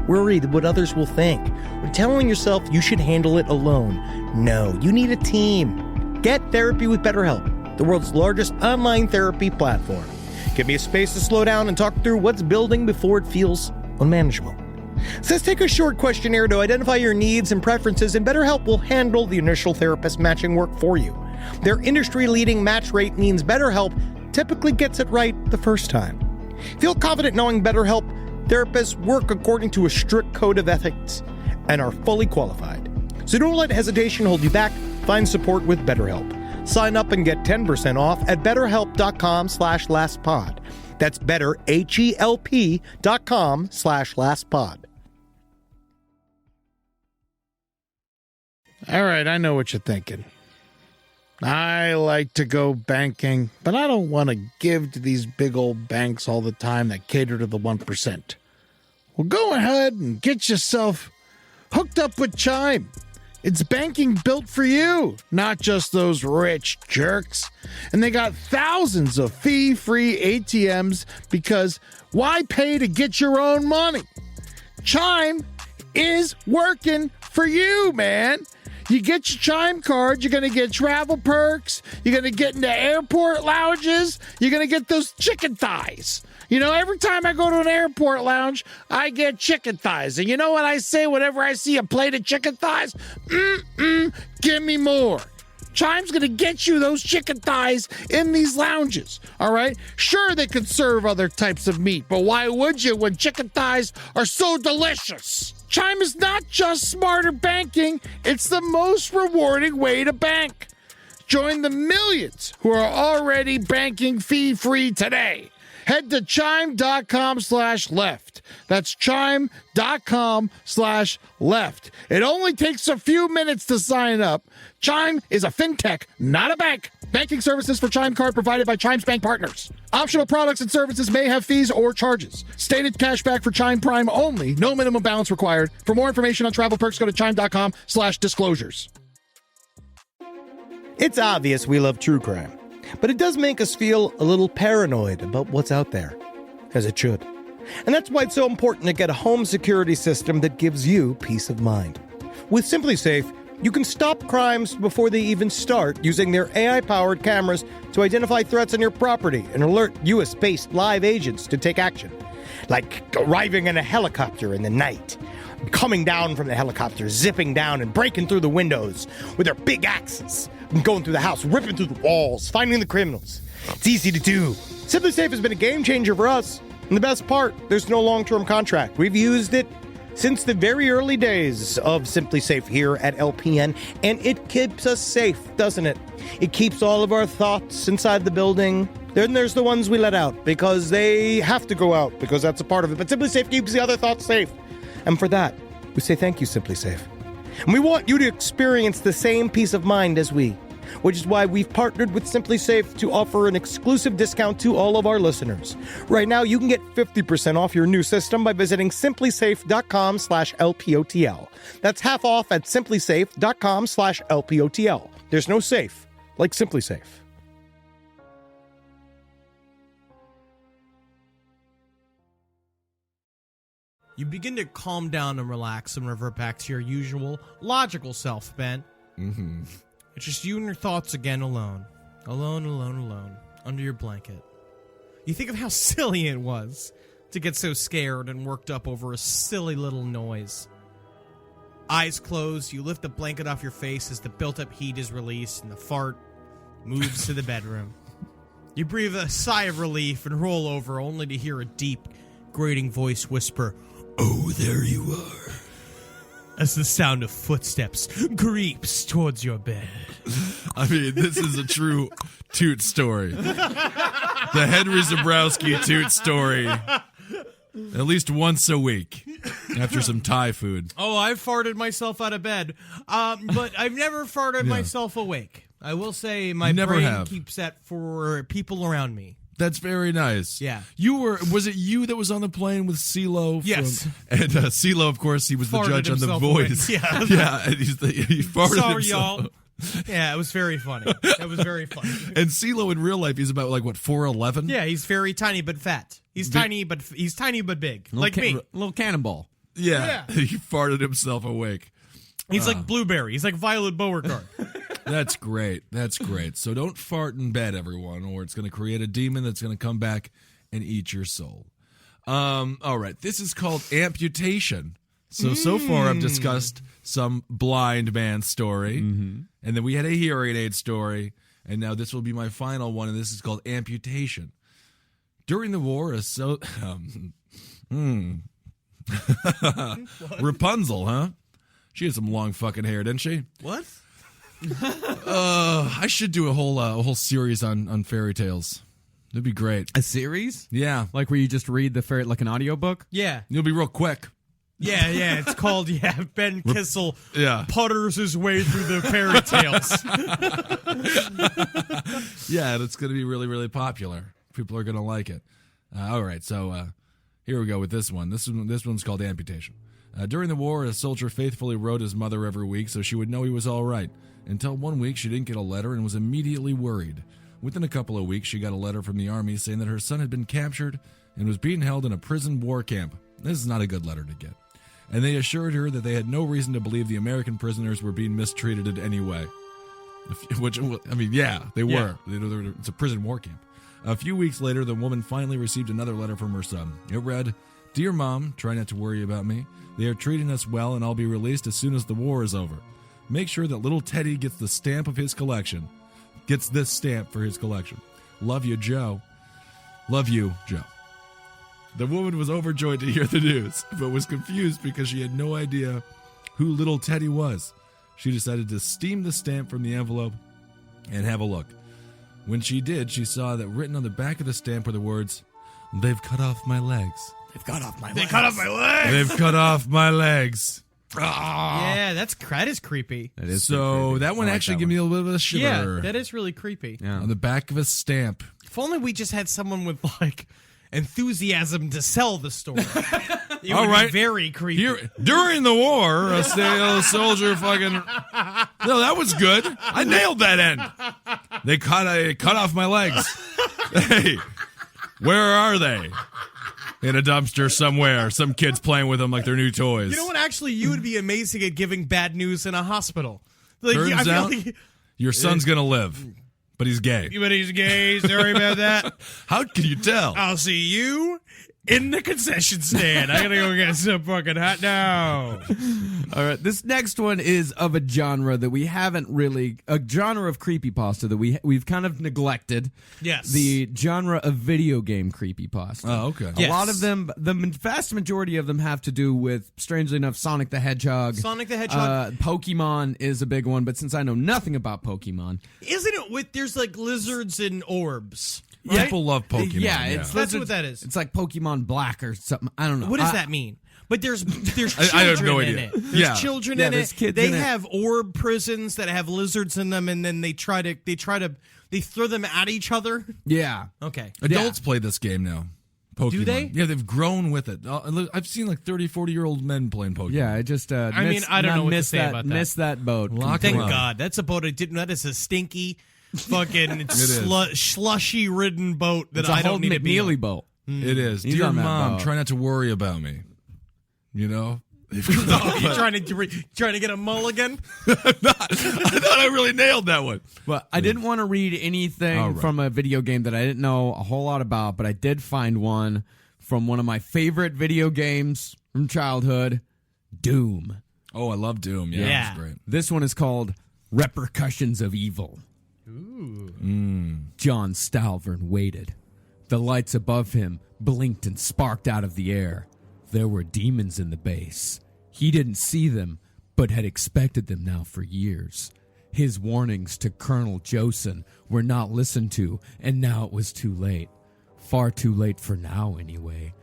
worried what others will think, or telling yourself you should handle it alone. No, you need a team. Get therapy with BetterHelp, the world's largest online therapy platform. Give me a space to slow down and talk through what's building before it feels unmanageable. So let's take a short questionnaire to identify your needs and preferences, and BetterHelp will handle the initial therapist matching work for you. Their industry-leading match rate means BetterHelp typically gets it right the first time. Feel confident knowing BetterHelp therapists work according to a strict code of ethics and are fully qualified. So don't let hesitation hold you back. Find support with BetterHelp. Sign up and get 10% off at betterhelp.com/lastpod. That's betterhelp.com/lastpod. All right, I know what you're thinking. I like to go banking, but I don't want to give to these big old banks all the time that cater to the 1%. Well, go ahead and get yourself hooked up with Chime. It's banking built for you, not just those rich jerks. And they got thousands of fee-free ATMs because why pay to get your own money? Chime is working for you, man. You get your Chime card, you're going to get travel perks, you're going to get into airport lounges, you're going to get those chicken thighs. You know, every time I go to an airport lounge, I get chicken thighs. And you know what I say whenever I see a plate of chicken thighs? Give me more. Chime's going to get you those chicken thighs in these lounges, all right? Sure, they can serve other types of meat, but why would you when chicken thighs are so delicious? Chime is not just smarter banking, it's the most rewarding way to bank. Join the millions who are already banking fee-free today. Head to chime.com/left. That's chime.com/left. It only takes a few minutes to sign up. Chime is a fintech, not a bank. Banking services for Chime Card provided by Chime's bank partners. Optional products and services may have fees or charges. Stated cashback for Chime Prime only. No minimum balance required. For more information on travel perks, go to chime.com/disclosures. It's obvious we love true crime, but it does make us feel a little paranoid about what's out there, as it should. And that's why it's so important to get a home security system that gives you peace of mind. With SimpliSafe, you can stop crimes before they even start using their AI-powered cameras to identify threats on your property and alert US-based live agents to take action. Like arriving in a helicopter in the night, coming down from the helicopter, zipping down and breaking through the windows with their big axes, going through the house, ripping through the walls, finding the criminals. It's easy to do. SimpliSafe has been a game changer for us. And the best part, there's no long-term contract. We've used it since the very early days of SimpliSafe here at LPN, and it keeps us safe, doesn't it? It keeps all of our thoughts inside the building. Then there's the ones we let out because they have to go out because that's a part of it. But SimpliSafe keeps the other thoughts safe. And for that, we say thank you, SimpliSafe. And we want you to experience the same peace of mind as we. which is why we've partnered with Simply Safe to offer an exclusive discount to all of our listeners. Right now, you can get 50% off your new system by visiting simplysafe.com/LPOTL. That's half off at simplysafe.com/LPOTL. There's no safe like Simply Safe. You begin to calm down and relax and revert back to your usual logical self, Ben. Mm-hmm. It's just you and your thoughts again alone. Alone, under your blanket. You think of how silly it was to get so scared and worked up over a silly little noise. Eyes closed, you lift the blanket off your face as the built-up heat is released and the fart moves to the bedroom. You breathe a sigh of relief and roll over only to hear a deep, grating voice whisper, "Oh, there you are," as the sound of footsteps creeps towards your bed. I mean, this is a true toot story. The Henry Zabrowski toot story. At least once a week after some Thai food. Oh, I've farted myself out of bed, but I've never farted myself awake. I will say my brain keeps that for people around me. That's very nice. Yeah. Was it you that was on the plane with CeeLo? Yes. And CeeLo, of course, he was the Farted judge on The himself Voice. away. Yeah. Yeah, and he farted Sorry, himself. y'all. Yeah, it was very funny. It was very funny. And CeeLo in real life, he's about, 4'11"? Yeah, he's very tiny but fat. He's tiny but big. Like me. Little cannonball. Yeah. He farted himself awake. He's like Blueberry. He's like Violet Beauregard. That's great. That's great. So don't fart in bed, everyone, or it's going to create a demon that's going to come back and eat your soul. All right. This is called amputation. So far I've discussed some blind man story, and then we had a hearing aid story, and now this will be my final one, and this is called amputation. During the war, Rapunzel, huh? She had some long fucking hair, didn't she? What? I should do a whole series on fairy tales. That'd be great. A series? Yeah. Like where you just read the fairy, like an audiobook? Yeah. It'll be real quick. Yeah, it's called, Ben Kissel putters his way through the fairy tales. Yeah, and it's going to be really, really popular. People are going to like it. All right, so here we go with this one. This one's called amputation. During the war, a soldier faithfully wrote his mother every week so she would know he was all right. Until one week, she didn't get a letter and was immediately worried. Within a couple of weeks, she got a letter from the army saying that her son had been captured and was being held in a prison war camp. This is not a good letter to get. And they assured her that they had no reason to believe the American prisoners were being mistreated in any way. Which, I mean, yeah, they were. It's a prison war camp. A few weeks later, the woman finally received another letter from her son. It read, "Dear Mom, try not to worry about me. They are treating us well, and I'll be released as soon as the war is over. Make sure that little Teddy gets the stamp of his collection. Gets this stamp for his collection. Love you, Joe." Love you, Joe. The woman was overjoyed to hear the news, but was confused because she had no idea who little Teddy was. She decided to steam the stamp from the envelope and have a look. When she did, she saw that written on the back of the stamp were the words, "They've cut off my legs. They've cut off my legs. They've cut off my legs." Yeah, that is creepy. That is So creepy. that one I like actually that gave me a little bit of a shiver. Yeah, that is really creepy. Yeah. On the back of a stamp. If only we just had someone with, enthusiasm to sell the story. It All would right. be very creepy. Here, during the war, a soldier fucking... No, that was good. I nailed that end. They cut off my legs. Hey, where are they? In a dumpster somewhere. Some kid's playing with them like they're new toys. You know what? Actually, you would be amazing at giving bad news in a hospital. Turns out, your son's going to live, but he's gay. But he's gay. Sorry about that. How can you tell? I'll see you in the concession stand. I gotta go get some fucking hot dog. All right, this next one is of a genre that we haven't really, a genre of creepypasta that we've kind of neglected. Yes. The genre of video game creepypasta. Oh, okay. A lot of them, the vast majority of them have to do with, strangely enough, Sonic the Hedgehog. Sonic the Hedgehog. Pokemon is a big one, but since I know nothing about Pokemon. Isn't it with, there's like lizards and orbs. People love Pokemon. Yeah, That's what that is. It's like Pokemon Black or something. I don't know. What does that mean? But there's children I have no in idea. it. There's Yeah. children Yeah, in there's it. kids They in it. have orb prisons that have lizards in them, and then they throw them at each other. Yeah. Okay. Adults play this game now. Pokemon. Do they? Yeah, they've grown with it. I've seen like 30, 40-year-old men playing Pokemon. Yeah, I just I mean, I don't know what to say about that. Missed that boat. Lock Thank Wow. God. That's a boat I didn't. That is a stinky, fucking is. slushy-ridden boat that It's a I don't Holden need to be McNeely on. boat. It is. He's Dear on that Mom, boat. try not to worry about me. You know? Oh, you trying to get a mulligan? I thought I really nailed that one. But I didn't want to read anything All right. from a video game that I didn't know a whole lot about, but I did find one from one of my favorite video games from childhood, Doom. Oh, I love Doom. Yeah, Yeah. that's great. This one is called Repercussions of Evil. John Stalvern waited. The lights above him blinked and sparked out of the air. There were demons in the base. He didn't see them, but had expected them now for years. His warnings to Colonel Josen were not listened to, and now it was too late. Far too late for now, anyway.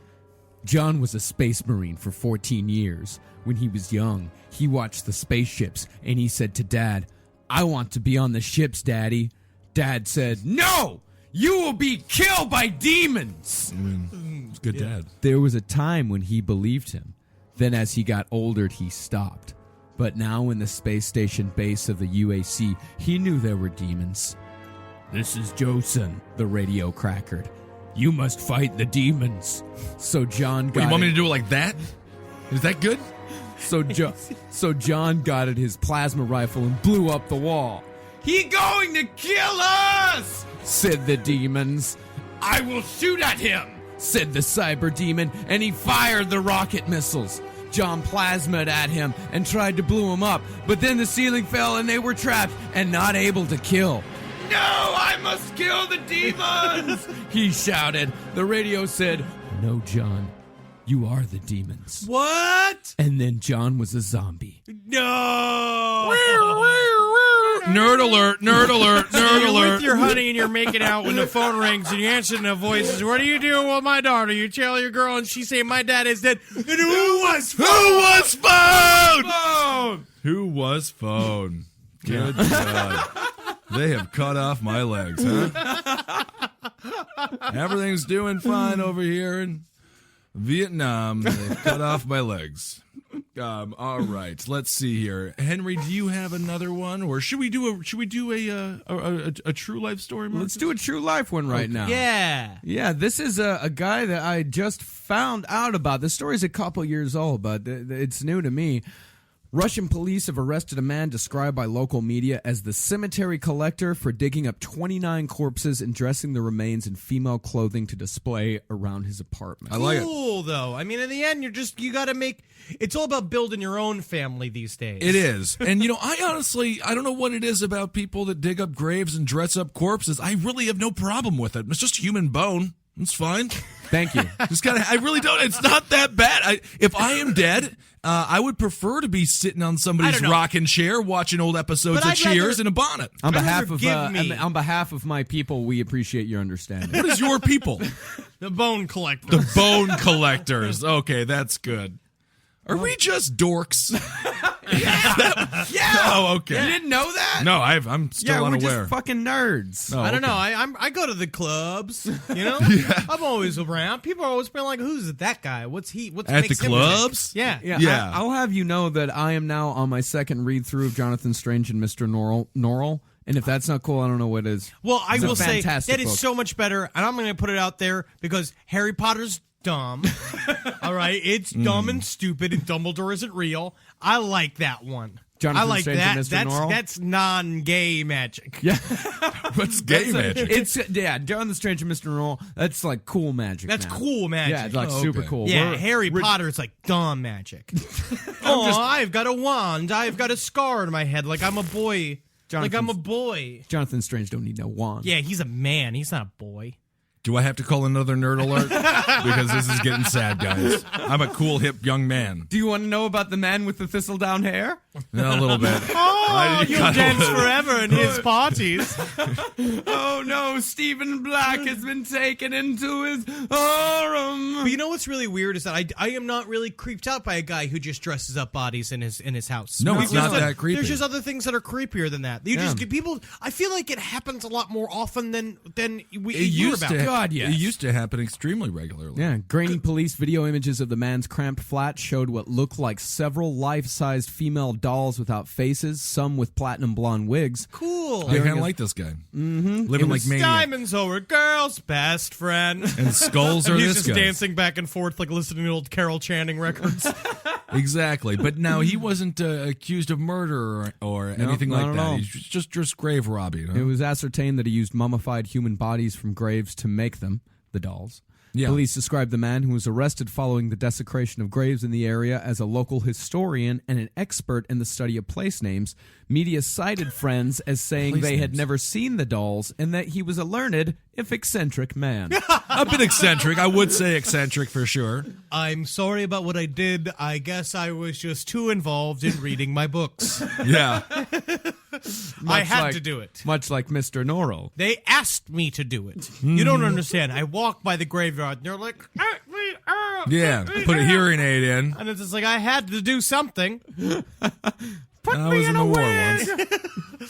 John was a space marine for 14 years. When he was young, he watched the spaceships, and he said to Dad, "I want to be on the ships, Daddy." Dad said, "No! You will be killed by demons!" It's good dad. There was a time when he believed him. Then as he got older, he stopped. But now in the space station base of the UAC, he knew there were demons. "This is Josen," the radio crackered. "You must fight the demons." So John Wait, got you want me it. to do it like that? Is that good? So John got at his plasma rifle and blew up the wall. "He going to kill us!" said the demons. "I will shoot at him," said the cyber demon, and he fired the rocket missiles. John plasmaed at him and tried to blow him up, but then the ceiling fell and they were trapped and not able to kill. "No, I must kill the demons!" he shouted. The radio said, "No, John, you are the demons." What? And then John was a zombie. No. Nerd alert, nerd alert, nerd You're alert. with your honey and you're making out when the phone rings and you answer the voices. "What are you doing with my daughter?" You tell your girl and she say, "My dad is dead." And who was phone? Who was phone? Good God. They have cut off my legs, huh? Everything's doing fine over here in Vietnam. They've cut off my legs. All right, let's see here. Henry, do you have another one, or should we do a true life story? Marcus? Let's do a true life one right now. Yeah. Yeah, this is a guy that I just found out about. The story's a couple years old, but it's new to me. Russian police have arrested a man described by local media as the cemetery collector for digging up 29 corpses and dressing the remains in female clothing to display around his apartment. I like it. Cool, though. I mean, in the end, you got to make. It's all about building your own family these days. It is. And, I honestly, I don't know what it is about people that dig up graves and dress up corpses. I really have no problem with it. It's just human bone. It's fine. Thank you. I really don't. It's not that bad. If I am dead, I would prefer to be sitting on somebody's rocking chair watching old episodes But of I'd Cheers rather- in a bonnet. On I'd behalf rather of give me- on behalf of my people, we appreciate your understanding. What is your people? The bone collector. The bone collectors. Okay, that's good. Are we just dorks? Yeah. Oh, okay. You didn't know that? No, I'm still we're unaware. just fucking nerds. Oh, I don't okay. know. I go to the clubs. I'm always around. People are always been like, "Who's that guy? What's he? What's At the makes him clubs? unique?" Yeah. Yeah. I'll have you know that I am now on my second read through of Jonathan Strange and Mr. Norrell. And if that's not cool, I don't know what is. Well, I It's a will say fantastic that is book. so much better, and I'm going to put it out there because Harry Potter's dumb. All right, it's dumb and stupid, and Dumbledore isn't real. I like that one. Jonathan I like Strange that. and Mr. Norrell? That's non-gay magic. Yeah. What's gay magic? Jonathan Strange and Mr. Norrell, that's like cool magic. That's now. cool magic. Yeah, it's like Oh, super okay. cool. Yeah, Harry Potter is like dumb magic. I've got a wand. I've got a scar on my head like I'm a boy. Like I'm a boy. Jonathan Strange don't need no wand. Yeah, he's a man. He's not a boy. Do I have to call another nerd alert? Because this is getting sad, guys. I'm a cool, hip young man. Do you want to know about the man with the thistle down hair? A little bit. Oh, you'll dance forever in his parties. Oh no, Stephen Black has been taken into his harem. But you know what's really weird is that I am not really creeped out by a guy who just dresses up bodies in his house. No, it's not that creepy. There's just other things that are creepier than that. You just get people. I feel like it happens a lot more often than we hear about. God, yes. It used to happen extremely regularly. Yeah, grainy police video images of the man's cramped flat showed what looked like several life-sized female dolls without faces, some with platinum blonde wigs. Cool. I kind of like this guy. Mm-hmm. Living like maniac. Diamonds are a girl's best friend. And skulls are and this he's just guy's. dancing back and forth like listening to old Carol Channing records. Exactly. But now he wasn't accused of murder or anything not like at that. all. He's just grave robbing. Huh? It was ascertained that he used mummified human bodies from graves to make them, the dolls. Yeah. Police described the man who was arrested following the desecration of graves in the area as a local historian and an expert in the study of place names. Media cited friends as saying they had never seen the dolls and that he was a learned, if eccentric, man. A bit eccentric. I would say eccentric for sure. I'm sorry about what I did. I guess I was just too involved in reading my books. Yeah. I had to do it. Much like Mr. Norrell. They asked me to do it. You don't understand. I walk by the graveyard and they're like, Yeah. Put a hearing aid in. and it's just like I had to do something. Put I me was in in the a war wig.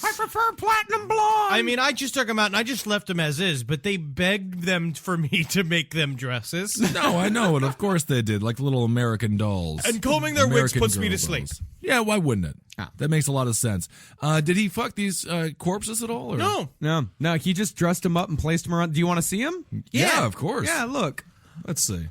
I prefer platinum blonde. I mean, I just took them out and I just left them as is, but they begged them for me to make them dresses. No, I know it. Of course they did. Like little American dolls. And combing their wigs puts me to girl sleep. dolls. Yeah, why wouldn't it? That makes a lot of sense. Did he fuck these corpses at all? Or? No, he just dressed them up and placed them around. Do you want to see him? Yeah, of course. Yeah, look. Let's see.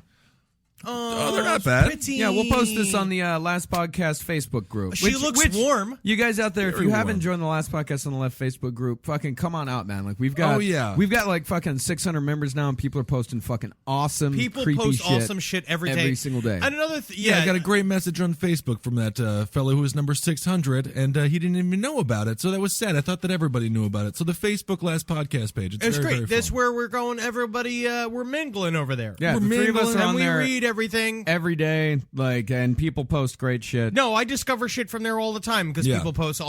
Oh, they're not bad. Pretty. Yeah, we'll post this on the Last Podcast Facebook group. She looks warm. You guys out there, if Very you haven't warm. joined the Last Podcast on the Left Facebook group, fucking come on out, man. Like we've got, we've got like fucking 600 members now, and people are posting fucking awesome, People creepy post shit awesome shit every day. every single day. And another Yeah, I got a great message on Facebook from that fellow who was number 600, and he didn't even know about it. So that was sad. I thought that everybody knew about it. So the Facebook Last Podcast page. It's very, great. very That's fun. where we're going. Everybody, we're mingling over there. Yeah, We're the three of us mingling are on And we there read everything. every day, like, and people post great shit. No, I discover shit from there all the time because Yeah. people post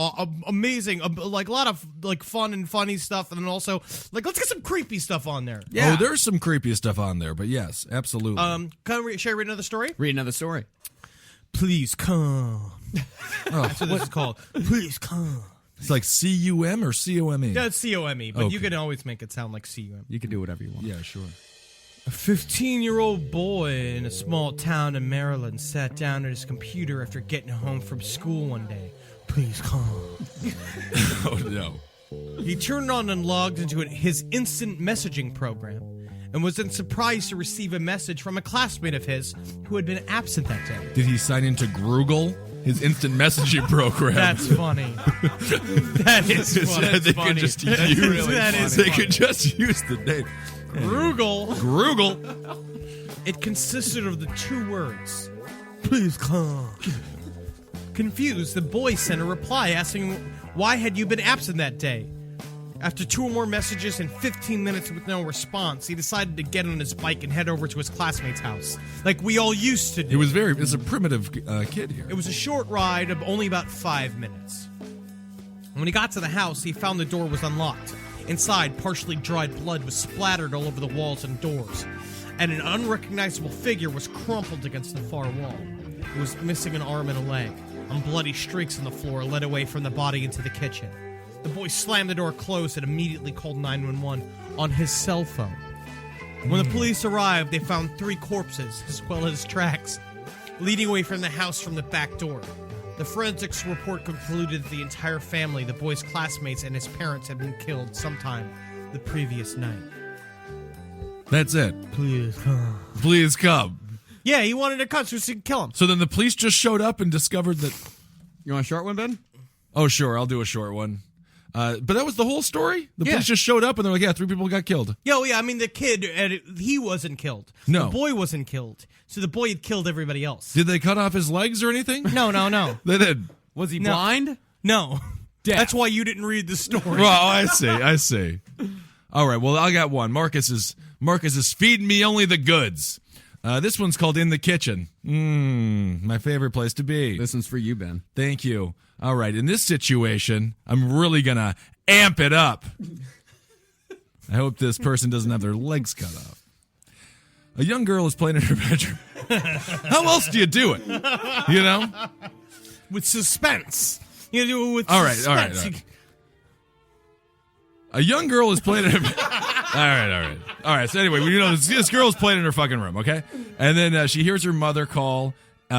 amazing, like a lot of like fun and funny stuff, and then also like let's get some creepy stuff on there. Yeah. Oh, there's some creepy stuff on there, but yes, absolutely. Should I read another story? Read another story. Please come. Oh, That's what this is called. Please come. it's like C-U-M or C-O-M-E? Yeah, it's C-O-M-E, but you Okay. can always make it sound like C-U-M. You can do whatever you want. Yeah, sure. A 15-year-old boy in a small town in Maryland sat down at his computer after getting home from school one day. Please come. Oh, no. He turned on and logged into his instant messaging program and was then surprised to receive a message from a classmate of his who had been absent that day. Did he sign into Groogle, his instant messaging program? That's funny. That is funny. They could just use They could just use the name. Groogle. Groogle. It consisted of the two words, please come. Confused, the boy sent a reply asking why had you been absent that day. After 2 or more messages and 15 minutes with no response, he decided to get on his bike and head over to his classmate's house, like we all used to do. It's a primitive kid here. It was a short ride of only about 5 minutes. When he got to the house, he found the door was unlocked. Inside, partially dried blood was splattered all over the walls and doors, and an unrecognizable figure was crumpled against the far wall. It was missing an arm and a leg, and bloody streaks on the floor led away from the body into the kitchen. The boy slammed the door closed and immediately called 911 on his cell phone. When the police arrived, they found 3 corpses, as well as tracks, leading away from the house from the back door. The forensics report concluded that the entire family, the boy's classmates, and his parents had been killed sometime the previous night. That's it. Please come. Please come. Yeah, he wanted to come so he could kill him. So then the police just showed up and discovered that... You want a short one, Ben? Oh, sure, I'll do a short one. But that was the whole story? The Yeah. police just showed up and they're like, yeah, 3 people got killed. Yeah, I mean, the kid, he wasn't killed. No. The boy wasn't killed. So the boy had killed everybody else. Did they cut off his legs or anything? No. They did. Was he No. blind? No. Death. That's why you didn't read the story. Well, I see. All right, well, I got one. Marcus is feeding me only the goods. This one's called In the Kitchen. My favorite place to be. This one's for you, Ben. Thank you. All right, in this situation, I'm really going to amp it up. I hope this person doesn't have their legs cut off. A young girl is playing in her bedroom. How else do you do it? You know? With suspense. You do it with All right. suspense. A young girl is playing in her bedroom. All right. So anyway, this girl is playing in her fucking room, okay? And then she hears her mother call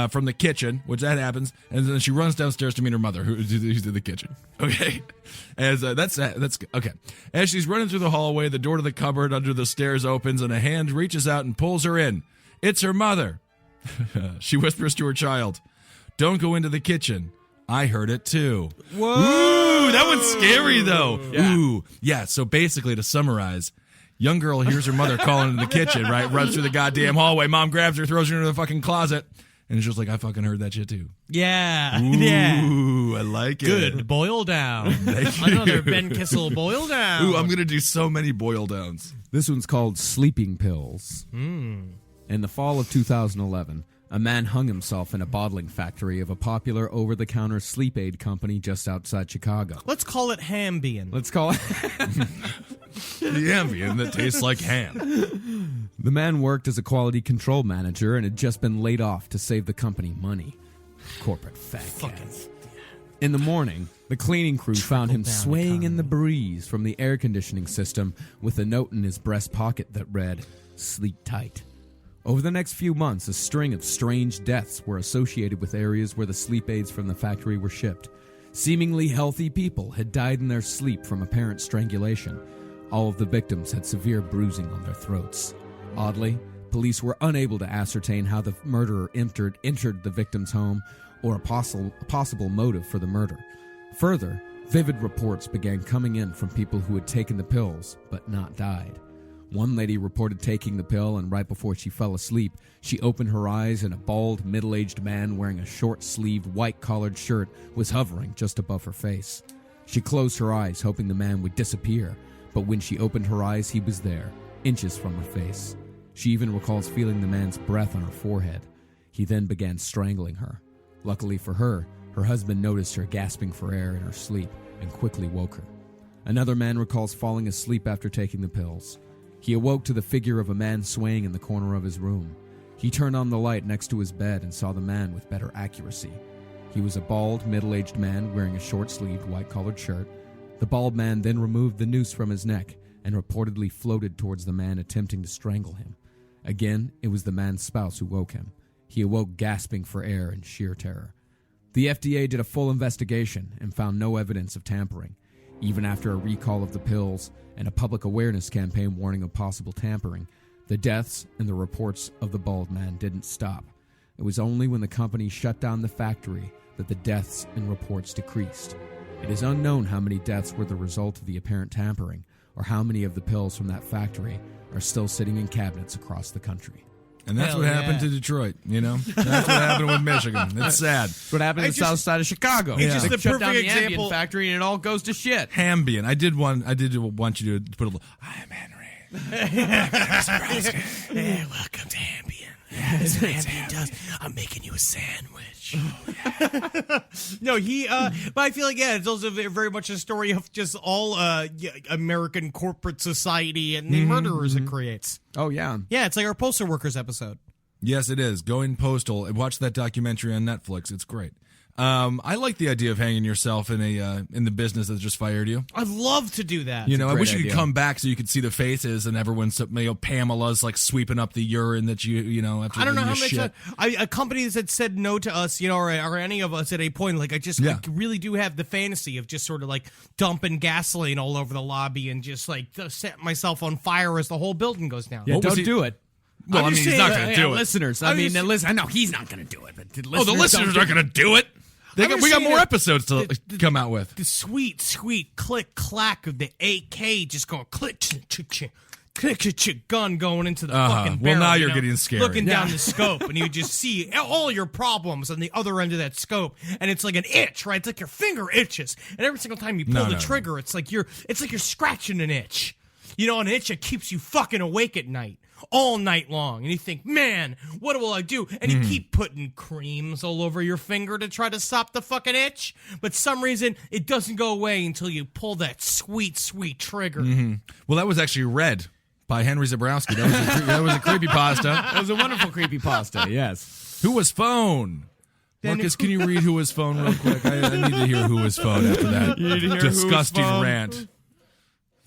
from the kitchen, which that happens, and then she runs downstairs to meet her mother, who's in the kitchen, okay? As that's okay. As she's running through the hallway, the door to the cupboard under the stairs opens, and a hand reaches out and pulls her in. It's her mother. She whispers to her child, "Don't go into the kitchen. I heard it too." Whoa! Ooh, that one's scary though. Yeah. Ooh, yeah. So basically, to summarize, young girl hears her mother calling in the kitchen. Right, runs through the goddamn hallway. Mom grabs her, throws her into the fucking closet, and it's just like, I fucking heard that shit too. Yeah. Ooh, Yeah. I like it. Good. Boil down. Thank you. Another Ben Kissel boil down. Ooh, I'm gonna do so many boil downs. This one's called Sleeping Pills. In the fall of 2011, a man hung himself in a bottling factory of a popular over-the-counter sleep aid company just outside Chicago. Let's call it Hambian. Let's call it... The Ambien that tastes like ham. The man worked as a quality control manager and had just been laid off to save the company money. Corporate fat cats. In the morning, the cleaning crew found him swaying in the breeze from the air conditioning system with a note in his breast pocket that read, "Sleep tight." Over the next few months, a string of strange deaths were associated with areas where the sleep aids from the factory were shipped. Seemingly healthy people had died in their sleep from apparent strangulation. All of the victims had severe bruising on their throats. Oddly, police were unable to ascertain how the murderer entered the victim's home or a possible motive for the murder. Further, vivid reports began coming in from people who had taken the pills but not died. One lady reported taking the pill, and right before she fell asleep, she opened her eyes and a bald, middle-aged man wearing a short-sleeved, white-collared shirt was hovering just above her face. She closed her eyes, hoping the man would disappear, but when she opened her eyes, he was there, inches from her face. She even recalls feeling the man's breath on her forehead. He then began strangling her. Luckily for her, her husband noticed her gasping for air in her sleep and quickly woke her. Another man recalls falling asleep after taking the pills. He awoke to the figure of a man swaying in the corner of his room. He turned on the light next to his bed and saw the man with better accuracy. He was a bald, middle-aged man wearing a short-sleeved, white-collared shirt. The bald man then removed the noose from his neck and reportedly floated towards the man attempting to strangle him. Again, it was the man's spouse who woke him. He awoke gasping for air in sheer terror. The FDA did a full investigation and found no evidence of tampering. Even after a recall of the pills and a public awareness campaign warning of possible tampering, the deaths and the reports of the bald man didn't stop. It was only when the company shut down the factory that the deaths and reports decreased. It is unknown how many deaths were the result of the apparent tampering, or how many of the pills from that factory are still sitting in cabinets across the country. And that's what happened to Detroit, you know? That's what happened with Michigan. It's sad. That's what happened in the south side of Chicago. It's just They the shut down perfect the example. Ambien factory and it all goes to shit. Hambian. I did want you to put a little, I'm Henry. Hey, welcome to Ambien. Yeah, that's what Ambien does. I'm making you a sandwich. No, but I feel like, it's also very much a story of just all American corporate society and the murderers it creates. Oh, yeah. Yeah, it's like our postal workers episode. Yes, it is. Going postal. Watch that documentary on Netflix. It's great. I like the idea of hanging yourself in the business that just fired you. I'd love to do that. You know, I wish you idea. could come back so you could see the faces and everyone's, Pamela's like sweeping up the urine that you know, after I don't know how your much shit. a company that said no to us, or any of us at a point. Like, I really do have the fantasy of just sort of like dumping gasoline all over the lobby and just like set myself on fire as the whole building goes down. Yeah, don't do it. Well, I'm I mean, just he's saying, not going to do it. Listeners, I know he's not going to do it. But The listeners aren't going to do it. We got more episodes to come out with. The sweet, sweet click clack of the AK just going click, click, gun going into the fucking barrel. Well, now you're getting scared. Looking down the scope, and you just see all your problems on the other end of that scope, and it's like an itch, right? It's like your finger itches, and every single time you pull the trigger, it's like you're scratching an itch. You know, an itch that keeps you fucking awake at night. all night long, and you think, man, what will I do? And you keep putting creams all over your finger to try to stop the fucking itch, but some reason it doesn't go away until you pull that sweet, sweet trigger. Well, that was actually read by Henry Zabrowski. That was a creepypasta. That was a wonderful creepypasta, yes. Who was phone? Marcus, can you read Who Was Phone real quick? I need to hear Who Was Phone after that disgusting rant.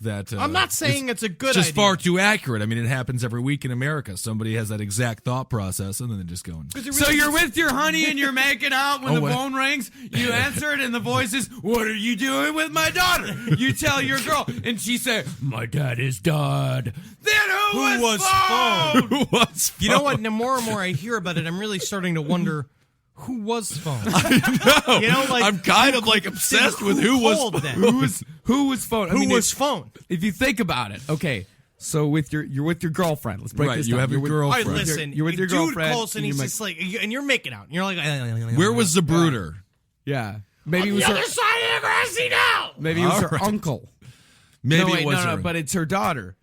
That I'm not saying it's a good idea. It's just idea. far too accurate. I mean, it happens every week in America. Somebody has that exact thought process, and then they're just going. So you're with your honey and you're making out when the phone rings. You answer it, and the voice is, "What are you doing with my daughter?" You tell your girl, and she said, "My dad is dead." Then who was phone? Who was phone? You know what? The more and more I hear about it, I'm really starting to wonder. Who was phone? I know. You know, like, I'm kind of like obsessed with who was phone. Who was phone? Who was phone? If you think about it, okay. So you're with your girlfriend. Let's break this down. You have your girlfriend. All right, listen. You're with your girlfriend. Dude calls and he's just like, and you're making out. And you're like, where was the brooder? Yeah. Maybe it was the other side of the grassy knoll. Maybe it was her uncle. Maybe it was her. No, but it's her daughter.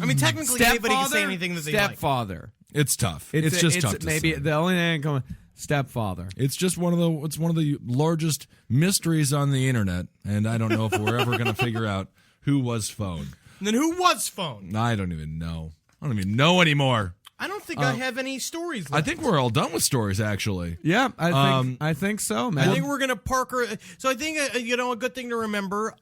I mean, technically, anybody can say anything that they like. Stepfather. It's tough. It's just tough to maybe say. The only thing coming. Stepfather. It's just one of the largest mysteries on the internet, and I don't know if we're ever going to figure out who was phone. And then who was phone? I don't even know. I don't even know anymore. I don't think I have any stories left. I think we're all done with stories, actually. Yeah, I think so, man. I think we're gonna park her. So I think a good thing to remember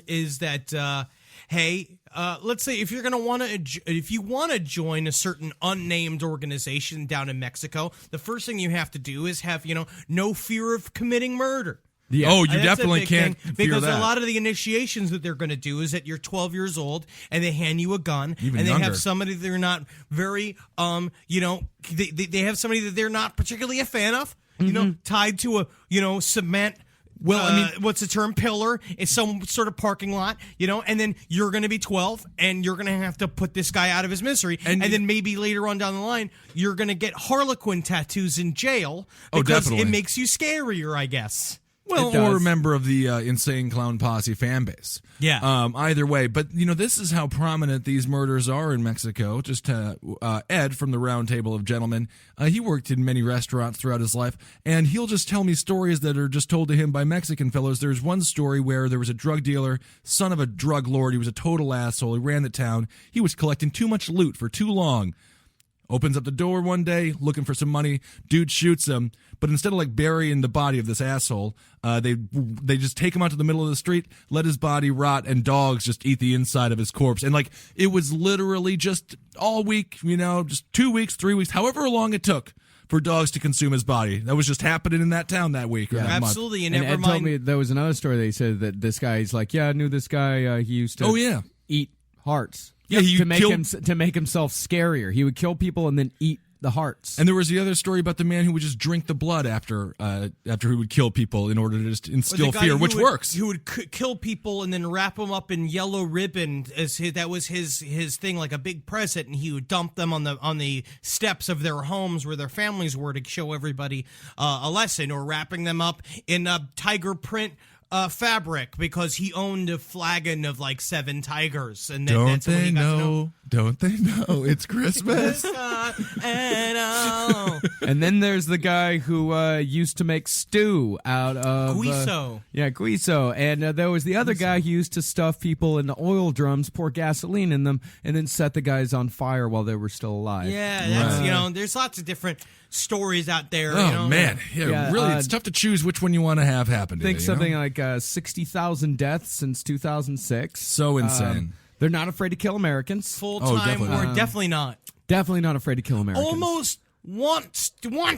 is that hey, let's say if you want to join a certain unnamed organization down in Mexico, the first thing you have to do is have no fear of committing murder. Yeah. Oh, you That's definitely a big can't thing, fear because that. a lot of the initiations that they're going to do is that you're 12 years old and they hand you a gun Even and they younger. have somebody they're not very they have somebody that they're not particularly a fan of, tied to a cement. Well, I mean, what's the term? Pillar is some sort of parking lot, and then you're going to be 12 and you're going to have to put this guy out of his misery. And then maybe later on down the line, you're going to get Harlequin tattoos in jail because definitely. it makes you scarier, I guess. Well, or a member of the Insane Clown Posse fan base. Yeah. Either way. But, this is how prominent these murders are in Mexico. Just Ed from the Round Table of Gentlemen, he worked in many restaurants throughout his life, and he'll just tell me stories that are just told to him by Mexican fellows. There's one story where there was a drug dealer, son of a drug lord. He was a total asshole. He ran the town. He was collecting too much loot for too long. Opens up the door one day, looking for some money. Dude shoots him, but instead of burying the body of this asshole, they just take him out to the middle of the street, let his body rot, and dogs just eat the inside of his corpse. And it was literally just all week, just 2 weeks, 3 weeks, however long it took for dogs to consume his body. That was just happening in that town that week. Or that Absolutely, and Ed told me there was another story. They said that this guy, he's like, I knew this guy. He used to eat hearts. Yeah, to make himself scarier. He would kill people and then eat the hearts. And there was the other story about the man who would just drink the blood after he would kill people in order to just instill fear, which works. He would kill people and then wrap them up in yellow ribbon that was his thing, like a big present, and he would dump them on the steps of their homes where their families were to show everybody a lesson, or wrapping them up in tiger print fabric because he owned a flagon of 7 tigers. And then Don't they know? Don't they know? It's Christmas. And then there's the guy who used to make stew out of guiso. Guiso. And there was the other guy who used to stuff people in oil drums, pour gasoline in them, and then set the guys on fire while they were still alive. Yeah, that's there's lots of different stories out there. Oh man, really, it's tough to choose which one you want to have happen. I think something like 60,000 deaths since 2006. So insane. They're not afraid to kill Americans. Full time, or definitely not. Definitely not afraid to kill Americans. Almost want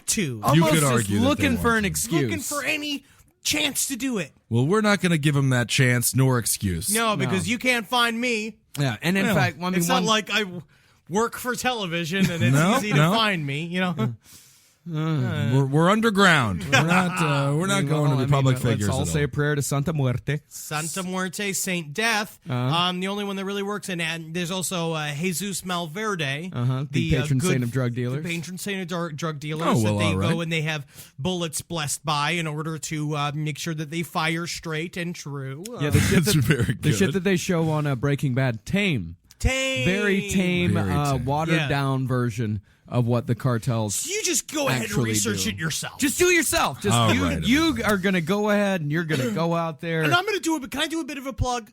to. Almost could just argue that looking they for want an to. excuse. Looking for any chance to do it. Well, we're not going to give him that chance nor excuse. No, because you can't find me. Yeah, and in fact, It's not like I work for television and it's easy to find me. We're underground. We're not going to the public figures. Let's all say a prayer to Santa Muerte. Santa Muerte, Saint Death. The only one that really works. And there's also Jesus Malverde, the patron saint of drug dealers. The patron saint of drug dealers. Oh, well, that they all right. go and they have bullets blessed by in order to make sure that they fire straight and true. Yeah, the shit That's very good. The shit that they show on Breaking Bad, Tame. very tame, Very tame. watered down version of what the cartels. You just go ahead and actually research do. it yourself. Just do it yourself. Just All you, right. you are going to go ahead and you're going to go out there. And I'm going to do it, but can I do a bit of a plug?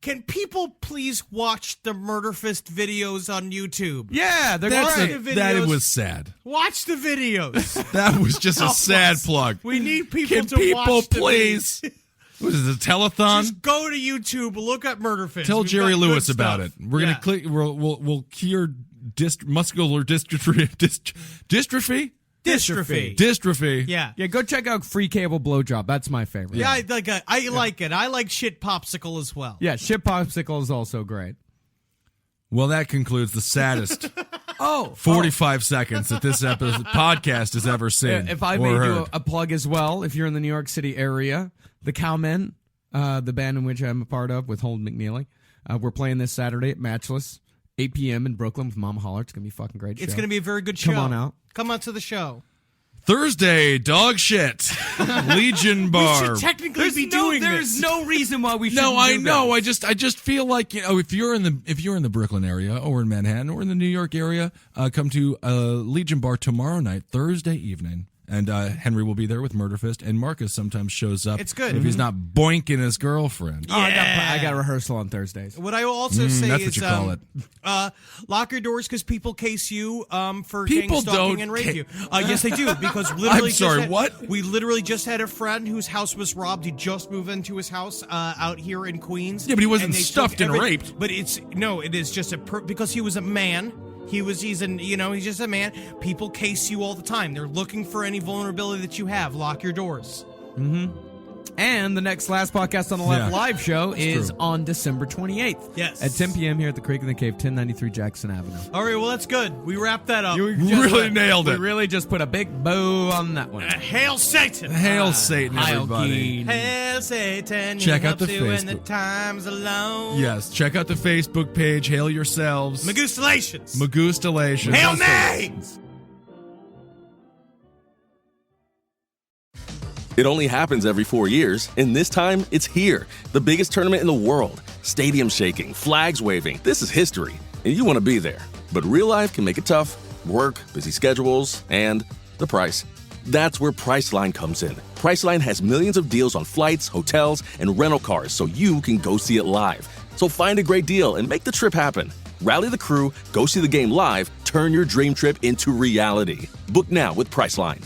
Can people please watch the Murder Fist videos on YouTube? Yeah, they're That's great. the that it videos. was sad. Watch the videos. That was just a Help sad us. plug. We need people Can to people watch the please? videos. What is it, a telethon? Just go to YouTube, look up Murder Fist. Tell We've Jerry got Lewis good about stuff. it. We're Yeah. gonna click. We'll cure muscular dystrophy. Dystrophy. Yeah. Yeah, go check out Free Cable Blowjob. That's my favorite. Yeah, I like it. I like Shit Popsicle as well. Yeah, Shit Popsicle is also great. Well, that concludes the saddest Oh, 45 seconds that this podcast has ever seen. if I or may heard. do a plug as well, if you're in the New York City area, the Cowmen, the band in which I'm a part of with Holden McNeely, we're playing this Saturday at Matchless, 8 p.m. in Brooklyn with Mama Holler. It's going to be a fucking great show. It's going to be a very good show. Come on out. Come on to the show. Thursday, dog shit, Legion Bar. We should technically be doing There's this. no reason why we should. No, I know. I just feel like, if you're in the Brooklyn area or in Manhattan or in the New York area, come to Legion Bar tomorrow night, Thursday evening. And Henry will be there with Murder Fist, and Marcus sometimes shows up. It's good. if he's not boinking his girlfriend. Oh, I got a rehearsal on Thursdays. What I will also say that's is what you call it. Lock your doors because people case you for People gang stalking don't and rape you. Yes, they do because literally. I'm sorry, what? We literally just had a friend whose house was robbed. He just moved into his house out here in Queens. Yeah, but he wasn't and they stuffed took and raped. But it is just because he was a man. He's just a man. People case you all the time. They're looking for any vulnerability that you have. Lock your doors. And the next Last Podcast on the Left Yeah. live show is true. on December 28th. Yes. At 10 p.m. here at the Creek in the Cave, 1093 Jackson Avenue. All right, well, that's good. We wrapped that up. Really nailed it. We really just put a big bow on that one. Hail Satan! Hail Satan, Heil everybody. Keen. Hail Satan! Check he out the helps you when the Facebook. time's alone. Yes, check out the Facebook page. Hail yourselves. Magustalations! Magustalations. Hail me! It only happens every 4 years, and this time it's here. The biggest tournament in the world. Stadium shaking, flags waving. This is history, and you want to be there. But real life can make it tough. Work, busy schedules, and the price. That's where Priceline comes in. Priceline has millions of deals on flights, hotels, and rental cars so you can go see it live. So find a great deal and make the trip happen. Rally the crew, go see the game live, turn your dream trip into reality. Book now with Priceline.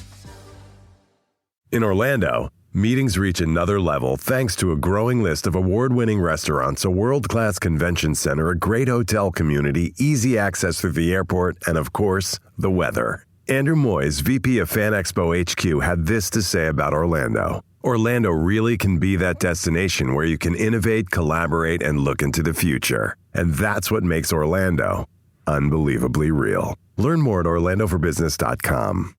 In Orlando, meetings reach another level thanks to a growing list of award-winning restaurants, a world-class convention center, a great hotel community, easy access through the airport, and of course, the weather. Andrew Moyes, VP of Fan Expo HQ, had this to say about Orlando. Orlando really can be that destination where you can innovate, collaborate, and look into the future. And that's what makes Orlando unbelievably real. Learn more at orlandoforbusiness.com.